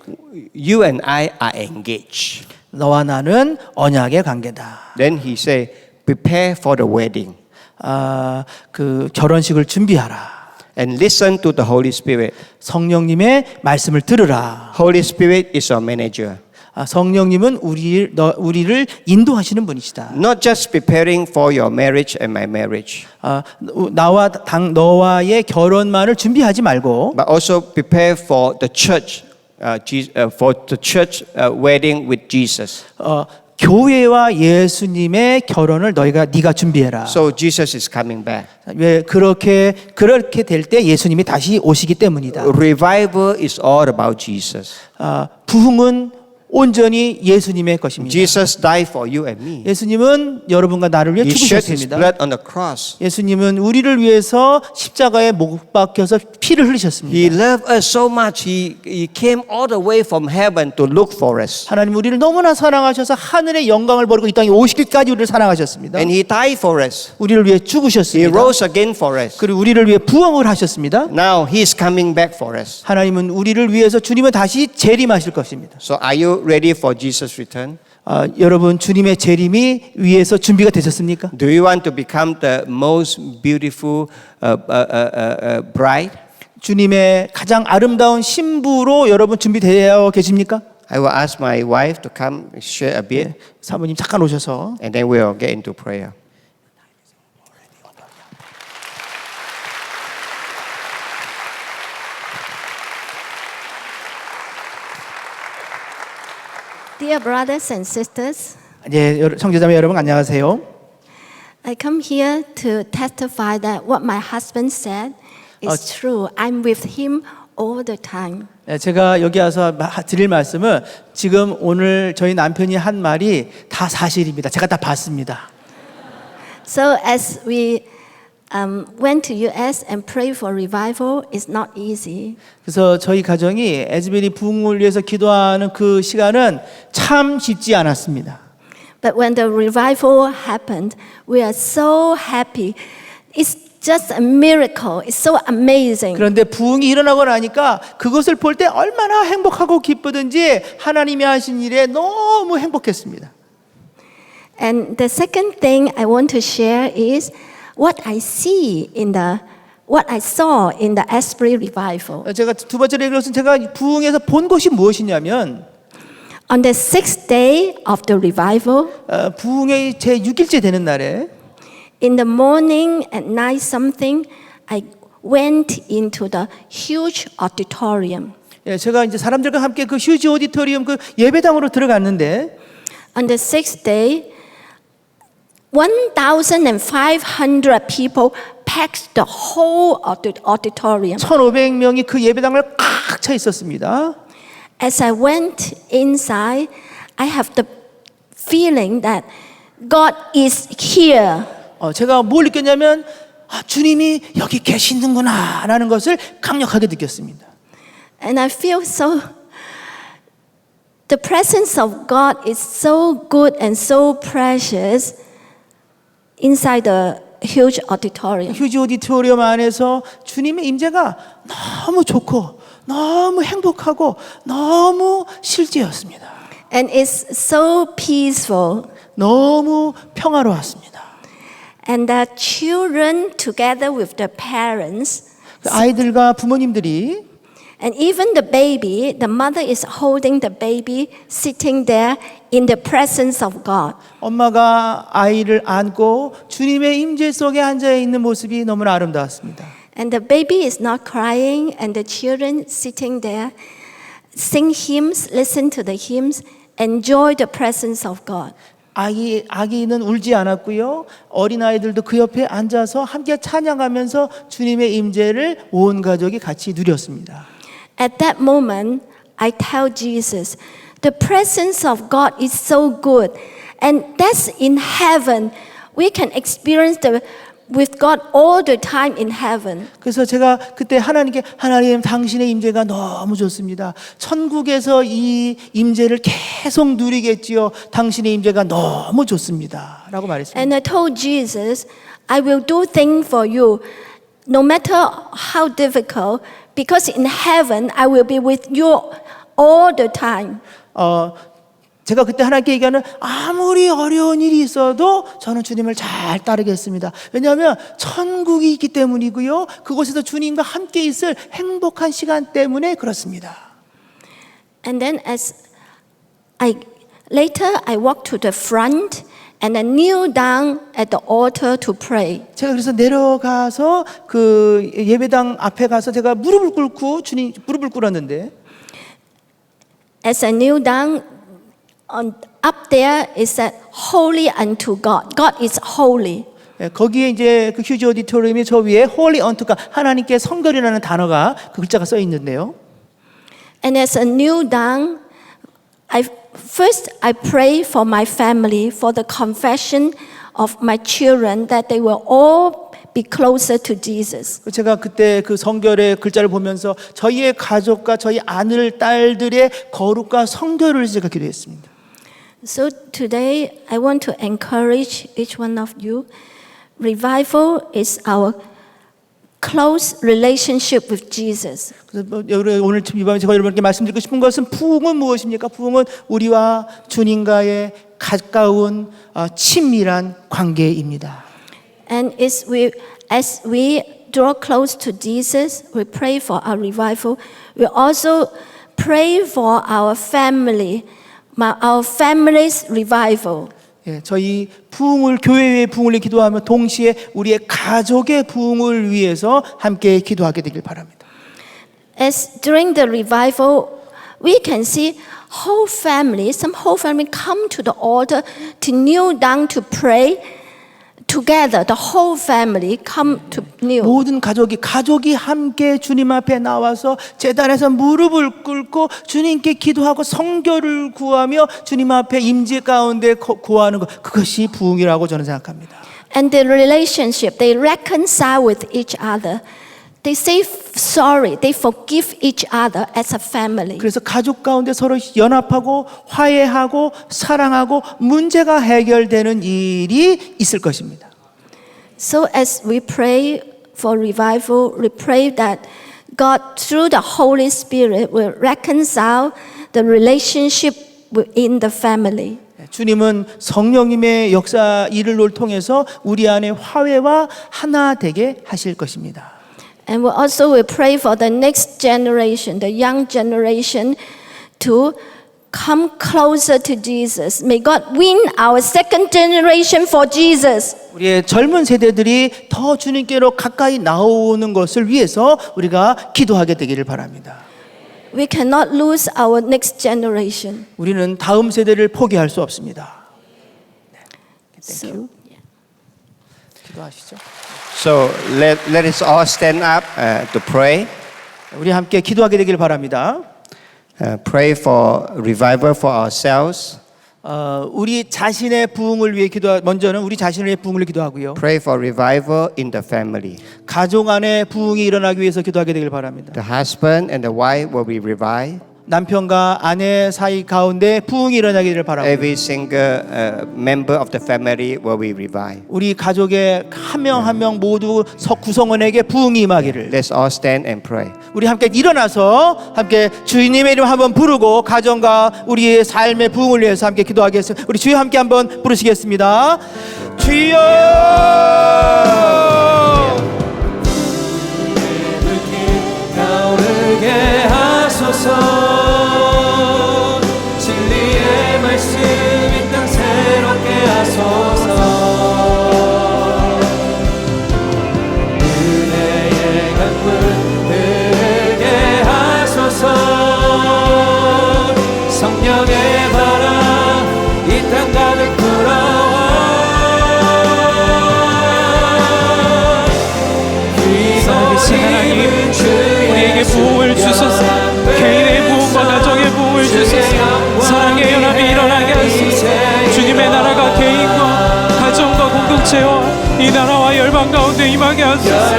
you and I are engaged. 너와 나는 언약의 관계다. Then he said, prepare for the wedding. 그 결혼식을 준비하라. And listen to the Holy Spirit. 성령님의 말씀을 들으라. Holy Spirit is our manager. 성령님은 우리를 인도하시는 분이시다. Not just preparing for your marriage and my marriage, 너와의 결혼만을 준비하지 말고, but also prepare for the church, wedding with Jesus. 교회와 예수님의 결혼을 네가 준비해라. So Jesus is coming back. 왜 그렇게 될 때 예수님이 다시 오시기 때문이다. Revival is all about Jesus. 부흥은 온전히 예수님의 것입니다. Jesus died for you and me. 예수님은 여러분과 나를 위해 He shed his 죽으셨습니다. blood on the cross. 예수님은 우리를 위해서 십자가에 못 박혀서 피를 흘리셨습니다. He loved us so much. He came all the way from heaven to look for us. 하나님 우리를 너무나 사랑하셔서 하늘의 영광을 버리고 이 땅에 오시기까지 우리를 사랑하셨습니다. And he died for us. 우리를 위해 He 죽으셨습니다. rose again for us. 그리고 우리를 위해 부흥을 하셨습니다. Now he's coming back for us. 하나님은 우리를 위해서 주님은 다시 재림하실 것입니다. So are you ready for Jesus' return? 여러분 주님의 재림이 위해서 준비가 되셨습니까? Do you want to become the most beautiful bride? 주님의 가장 아름다운 신부로 여러분 준비되어 계십니까? I will ask my wife to come share a bit, 사모님 잠깐 오셔서 and then we'll get into prayer. Dear brothers and sisters, 형제자매 여러분 안녕하세요. I come here to testify that what my husband said is true. I'm with him all the time. 제가 여기 와서 드릴 말씀은 지금 오늘 저희 남편이 한 말이 다 사실입니다. 제가 다 봤습니다. So as we went to US and prayed for revival, it's not easy. 그래서 저희 가정이 에즈베리 부흥을 위해서 기도하는 그 시간은 참 쉽지 않았습니다. But when the revival happened, we are so happy. It's just a miracle. It's so amazing. 그런데 부흥이 일어나고 나니까 그것을 볼 때 얼마나 행복하고 기쁘든지 하나님이 하신 일에 너무 행복했습니다. And the second thing I want to share is what I see in the what I saw in the Asbury revival. 제가 두 번째로 얘기한 것은 제가 부흥에서 본 것이 무엇이냐면 On the sixth day of the revival, 부흥의 제 6일째 되는 날에 in the morning at night something, I went into the huge auditorium. 예, 제가 이제 사람들과 함께 그 휴지 오디토리움 그 예배당으로 들어갔는데 On the sixth day, 1,500 people packed the whole of the auditorium. 1,500명이 그 예배당을 꽉 차 있었습니다. As I went inside, I have the feeling that God is here. 제가 뭘 느꼈냐면 주님이 여기 계시는구나라는 것을 강력하게 느꼈습니다. And I feel so, the presence of God is so good and so precious inside the huge auditorium. 휴지 오디토리움 안에서 주님의 임재가 너무 좋고 너무 행복하고 너무 실제였습니다. And it's so peaceful. 너무 평화로웠습니다. And the children together with the parents, 아이들과 부모님들이 and even the baby, the mother is holding the baby sitting there in the presence of God. 엄마가 아이를 안고 주님의 임재 속에 앉아 있는 모습이 너무나 아름다웠습니다. And the baby is not crying, and the children sitting there sing hymns, listen to the hymns, enjoy the presence of God. 아기는 울지 않았고요. 어린아이들도 그 옆에 앉아서 함께 찬양하면서 주님의 임재를 온 가족이 같이 누렸습니다. At that moment, I tell Jesus, the presence of God is so good, and that's in heaven. We can experience with God all the time in heaven. 그래서 제가 그때 하나님께 하나님 당신의 임재가 너무 좋습니다. 천국에서 이 임재를 계속 누리겠지요. 당신의 임재가 너무 좋습니다. 라고 말했습니다. And I told Jesus, I will do things for you, no matter how difficult, because in heaven I will be with you all the time. 제가 그때 하나님께 얘기하는 아무리 어려운 일이 있어도 저는 주님을 잘 따르겠습니다. 왜냐하면 천국이 있기 때문이고요. 그곳에서 주님과 함께 있을 행복한 시간 때문에 그렇습니다. And then later I walked to the front and I kneel down at the altar to pray. 제가 그래서 내려가서 그 예배당 앞에 가서 제가 무릎을 꿇고 무릎을 꿇었는데 As I kneel down, up there it said, "Holy unto God." God is holy. 거기에 이제 그 휴지 오디토리움이 저 위에 Holy unto God, 하나님께 성결이라는 단어가 그 글자가 써 있는데요. And as I kneel down, first I pray for my family, for the confession of my children, that they will all be closer to Jesus. 제가 그때 그 성결의 글자를 보면서 저희의 가족과 저희 아들, 딸들의 거룩과 성결을 제가 기도했습니다. So today I want to encourage each one of you. Revival is our close relationship with Jesus. 그래서 오늘 이 밤에 제가 여러분께 말씀드리고 싶은 것은 부흥은 무엇입니까? 부흥은 우리와 주님과의 가까운 친밀한 관계입니다. And as we draw close to Jesus, we pray for our revival. We also pray for our family's revival. 저희 부흥을 교회의 부흥을 기도하며 동시에 우리의 가족의 부흥을 위해서 함께 기도하게 되길 바랍니다. As during the revival, we can see some whole family come to the altar to kneel down to pray. Together, the whole family come to kneel. 모든 가족이 함께 주님 앞에 나와서 제단에서 무릎을 꿇고 주님께 기도하고 성결을 구하며 주님 앞에 임재 가운데 구하는 것, 그것이 부흥이라고 저는 생각합니다. And the relationship, they reconcile with each other. They say sorry, they forgive each other as a family. 그래서 가족 가운데 서로 연합하고 화해하고 사랑하고 문제가 해결되는 일이 있을 것입니다. So as we pray for revival, we pray that God through the Holy Spirit will reconcile the relationship within the family. 주님은 성령님의 역사 일을 통해서 우리 안에 화해와 하나 되게 하실 것입니다. And we also will pray for the next generation, the young generation, to come closer to Jesus. May God win our second generation for Jesus. 우리의 젊은 세대들이 더 주님께로 가까이 나오는 것을 위해서 우리가 기도하게 되기를 바랍니다. We cannot lose our next generation. 우리는 다음 세대를 포기할 수 없습니다. So, 기도하시죠. So let us all stand up to pray. 우리 함께 기도하게 되기를 바랍니다. Pray for revival for ourselves. 우리 자신의 부흥을 위해 먼저는 우리 자신을 위해 부흥을 기도하고요. Pray for revival in the family. 가족 안에 부흥이 일어나기 위해서 기도하게 되길 바랍니다. The husband and the wife will be revived. 남편과 아내 사이 가운데 부흥이 일어나기를 바라고 Every single member of the family will be revived. 우리 가족의 한 명 한 명 모두 구성원에게 부흥이 임하기를. Let's all stand and pray. 우리 함께 일어나서 함께 주님의 이름 한번 부르고 가정과 우리의 삶의 부흥을 위해서 함께 기도하겠습니다. 우리 주여 함께 한번 부르시겠습니다. 주여 나오르게 하소서. 진리의 말씀 이 땅 새롭게 하소서. 은혜의 강물 흐르게 하소서. 성령의 바람 이 땅 가득 불어와. 살아계신 하나님, 우리에게 부흥을 주소서. 개인의 부흥과 가정의 부흥을 주소서. 사랑의 연합이 일어나게 하소서. 주님의 나라가 개인과 가정과 공동체와 이 나라와 열방 가운데 임하게 하소서.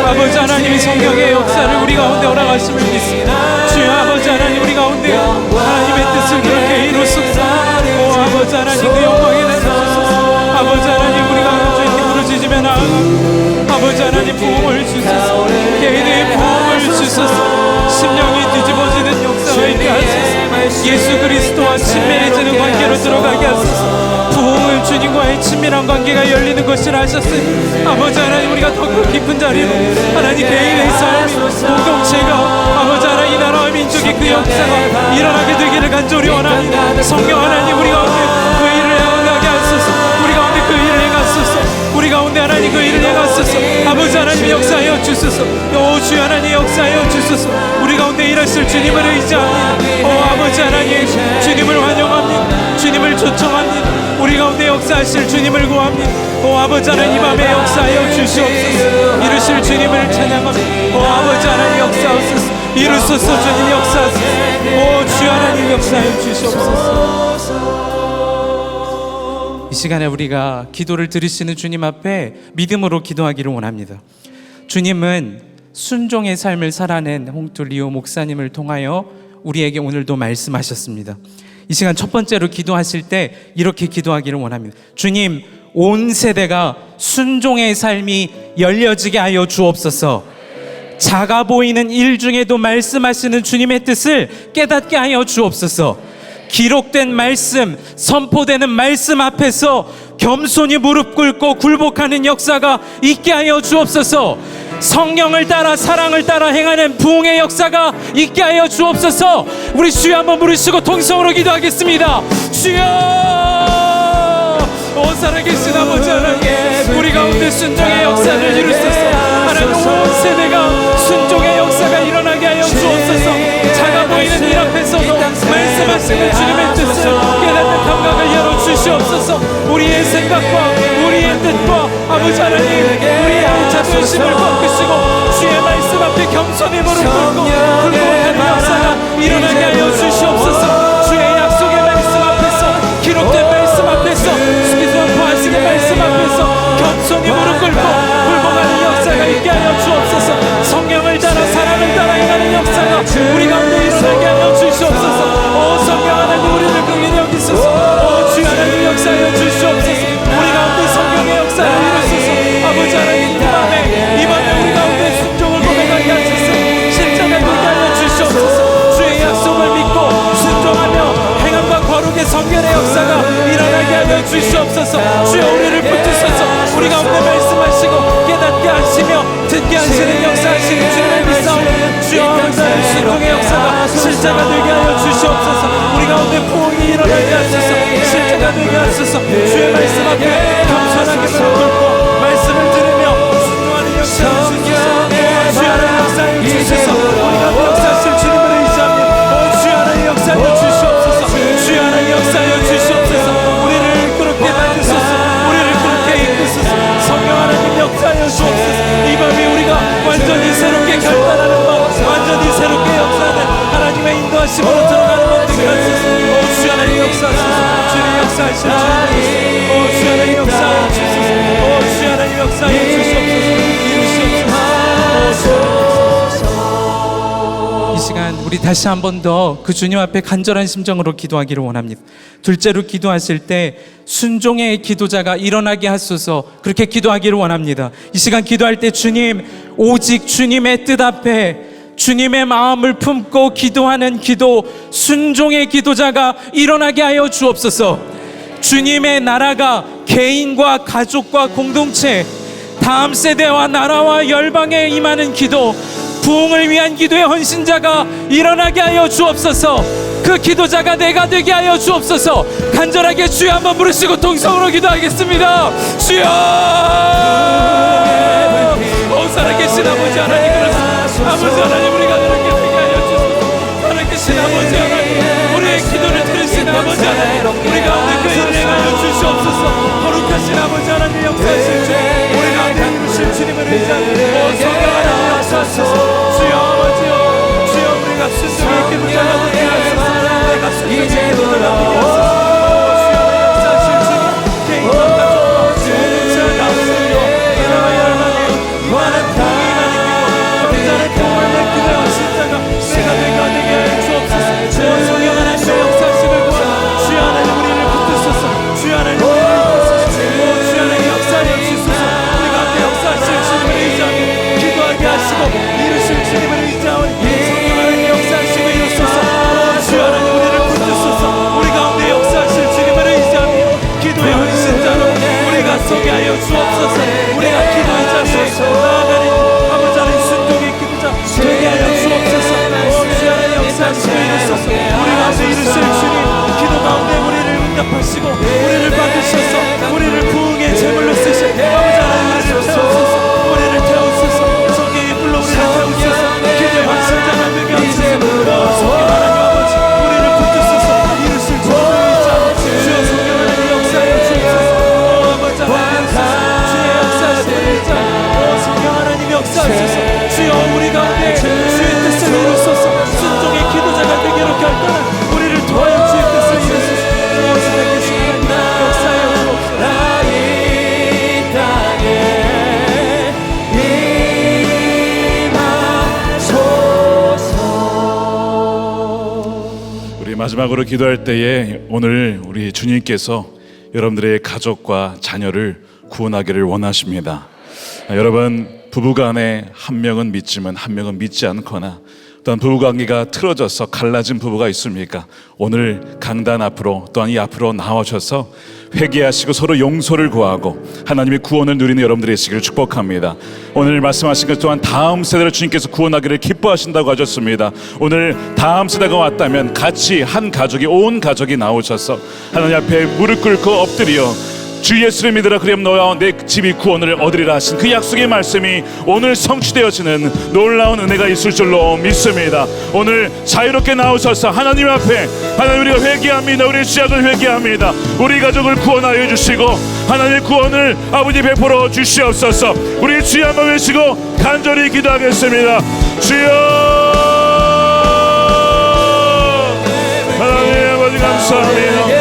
아버지 하나님이 성령의 역사를 우리 가운데 허락하심을 믿습니다. 주여 아버지 하나님, 우리 가운데 하나님의 뜻을 그렇게 이루소서. 오 아버지 하나님, 그 영광에 내려주소서. 아버지 하나님, 우리가 주님께 부르짖으며 나아가고 아버지 하나님 부흥을 주소서. 개인의 부흥을 주소서. 심령이 뒤집어지는 역사가 있게 하소서. 예수 그리스도와 친밀해지는 관계로 들어가게 하소서. 부흥을 주님과의 친밀한 관계가 열리는 것을 하셨으니 아버지 하나님, 우리가 더 깊은 자리로 하나님 개인의 삶이 공동체가 아버지 하나님 이 나라와 민족의 그 역사가 일어나게 되기를 간절히 원합니다. 성령 하나님, 우리 가운데 그 일을 행하게 하소서. 우리 가운데 그 일을 행하소서. 우리 가운데 하나님 그 일을 행하소서. 아버지 하나님 역사하여 주소서. 오 주여 하나님 역사하여 주소서. 우리 가운데 일하실 주님을 의지합니다. 오 아버지 하나님, 주님을 환영합니다. 주님을 초청합니다. 우리 가운데 역사하실 주님을 구합니다. 오 아버지 하나님, 이 밤에 역사하여 주시옵소서. 이루실 주님을 찬양합니다. 오 아버지 하나님 역사하소서. 이루소서. 주님 역사하소서. 오 주여 하나님 역사하여 주시옵소서. 이 시간에 우리가 기도를 들으시는 주님 앞에 믿음으로 기도하기를 원합니다. 주님은 순종의 삶을 살아낸 홍투리오 목사님을 통하여 우리에게 오늘도 말씀하셨습니다. 이 시간 첫 번째로 기도하실 때 이렇게 기도하기를 원합니다. 주님, 온 세대가 순종의 삶이 열려지게 하여 주옵소서. 작아 보이는 일 중에도 말씀하시는 주님의 뜻을 깨닫게 하여 주옵소서. 기록된 말씀, 선포되는 말씀 앞에서 겸손히 무릎 꿇고 굴복하는 역사가 있게 하여 주옵소서. 성령을 따라 사랑을 따라 행하는 부흥의 역사가 있게 하여 주옵소서. 우리 주여 한번 부르시고 통성으로 기도하겠습니다. 주여, 오 살아계신 아버지 하나님, 우리 가운데 순종의 역사를 이루소서. 하나님, 온 세대가 순종의 역사가 일어나게 하여 주옵소서. 작아 보이는 일 앞에서도 말씀하시는 주님의 뜻을 깨닫는 감각을 열어주시옵소서. 우리의 생각과 우리의 뜻과 아버지 하나님, 우리의 자존심을 꺾으시고 주의 말씀 앞에 겸손히 무릎 꿇고 굴복하는 역사가 일어나게 하여 주시옵소서. 주의 약속의 말씀 앞에서, 기록된 말씀 앞에서, 선포하시는 말씀 앞에서 겸손히 무릎 꿇고 굴복하는 역사가 있게 하여 주옵소서. 성령을 따라 사랑을 따라 행하는 역사가 우리 가운데 일어나게 하여 주시옵소서. 오 성령 하나님, 우리를 긍휼히 여기소서. 오 주여 하나님 역사하여 주시옵소서. 우리 가운데 성령의 역사를 이루소서. 아버지 하나님, 이 밤에 우리 가운데 순종을 고백하게 하소서. 십자가 되게 하여 주시옵소서. 주의 약속을 믿고 순종하며 행함과 거룩의 성결의 역사가 일어나게 하여 주시옵소서. 주여 우리를 붙드소서. 우리 가운데 말씀하시고 깨닫게 하시며 듣게 하시는 역사하시는 기도자가 되게 하여 주시옵소서. 우리 가운데 부흥이 일어나게 하소서. 실제가 되게 하소서. 주의 말씀 앞에 겸손하게 무릎 꿇고 말씀을 들으며 순종하는 역사를 주소서. 주의 하나님 역사를 주소서. 우리 가운데 역사하실 주님을 의지하며 주의 하나님 역사하여 주시옵소서. 주의 하나님 역사하여 주시옵소서. 우리를 그렇게 만드소서. 우리를 그렇게 이끄소서. 성령 하나님 역사하여 주옵소서. 이 밤에 우리가 완전히 새롭게 결단하는 법, 완전히 새롭게 역사하는 하나님의 인도하심으로 들어가는 법 되게 하소서. 주의 하나님 역사하소서. 주의 역사하실 주님, 주의 하나님 역사하여 주소서. 주의 하나님 역사하여 주시옵소서. 이 시간 우리 다시 한 번 더 그 주님 앞에 간절한 심정으로 기도하기를 원합니다. 둘째로 기도하실 때 순종의 기도자가 일어나게 하소서. 그렇게 기도하기를 원합니다. 이 시간 기도할 때 주님, 오직 주님의 뜻 앞에 주님의 마음을 품고 기도하는 기도, 순종의 기도자가 일어나게 하여 주옵소서. 주님의 나라가 개인과 가족과 공동체, 다음 세대와 나라와 열방에 임하는 기도, 부흥을 위한 기도의 헌신자가 일어나게 하여 주옵소서. 그 기도자가 내가 되게 하여 주옵소서. 간절하게 주여 한번 부르시고 동성으로 기도하겠습니다. 주여, 살아계신 아버지 하나님, 그렇습니다. 아버지 하나님, 우리가 그렇게 되게 하여 주소서. 살아계신 아버지 하나님, 우리의 기도를 들으신 아버지 하나님, 우리 가운데 그 일을 행하여 주시옵소서. 거룩하신 아버지 하나님 역사하실 주님, 우리 가운데 이루실 주님을 의지하는 성령 하나님 역사하소서. 주여 아버지여, 주여 우리가 순종의 기도자가 되게 하소서. 내가 순종의 기도자가 되게 하소서. 주여 역사하실 주님, 개인과 가족과 공동체와 나누시며 나라와 열방에 무한한 부흥이 임하는 기도, 감사의 부흥을 내 기도의 헌신자가 내가 되게 하여 주옵소서. 주여 성령 하나님의 역사하심을 구하라. 주여 하나님 우리를 붙드소서. 주여 하나님 우리를 붙드소서. 주여 하나님 역사하여 주소서. 우리 가운데 역사하실 주님을 의지하며 기도하게 하시고 이루실 주님을 의지하오니 성령 하나님 역사하시고 이루소서. 주여 하나님 우리를 붙드소서. 우리 가운데 역사하실 주님을 의지하며 기도의 헌신자로 우리가 서게 하여 주옵소서. 우리가 기도의 자리에 나아가는 아버지 하나님 순종의 기도자 되게 하여 주옵소서. 주여 하나님 역사하시고 이루소서. 우리 가운데 이루실 주님, 기도 가운데 우리를 응답하시고 우리를 받으셔서 우리를 부흥의 제물로 쓰신 아버지 하나님, 우리를 태우소서. 우리를 태우소서. 성령의 불로 우리를 태우소서. 기도의 헌신자가 되게 하소서. 성령 하나님 아버지, 우리를 붙드소서. 이루실 주님을 의지하며 주여 성령 하나님 역사하여 주옵소서. 아버지 하나님 주의 역사하심을 의지하며 성령 하나님 역사하소서. 주여 우리 가운데 주의 뜻을 이루소서. 순종의 기도자가 되기로 결단한 우리를 도와여 주의 뜻을 이루소서. 살아계신 하나님 역사하여 주옵소서. 우리 마지막으로 기도할 때에 오늘 우리 주님께서 여러분들의 가족과 자녀를 구원하기를 원하십니다. 여러분, 부부간에 한 명은 믿지만 한 명은 믿지 않거나 또한 부부관계가 틀어져서 갈라진 부부가 있습니까? 오늘 강단 앞으로 또한 이 앞으로 나오셔서 회개하시고 서로 용서를 구하고 하나님의 구원을 누리는 여러분들이 되시기를 축복합니다. 오늘 말씀하신 것 또한 다음 세대를 주님께서 구원하기를 기뻐하신다고 하셨습니다. 오늘 다음 세대가 왔다면 같이 한 가족이, 온 가족이 나오셔서 하나님 앞에 무릎 꿇고 엎드려 주 예수를 믿으라 그리하면 너와 내 집이 구원을 얻으리라 하신 그 약속의 말씀이 오늘 성취되어지는 놀라운 은혜가 있을 줄로 믿습니다. 오늘 자유롭게 나오셔서 하나님 앞에, 하나님 우리가 회개합니다. 우리의 죄악을 회개합니다. 우리 가족을 구원하여 주시고 하나님의 구원을 아버지 베풀어 주시옵소서. 우리 주여 한번 외치고 간절히 기도하겠습니다. 주여, 하나님 아버지 감사합니다.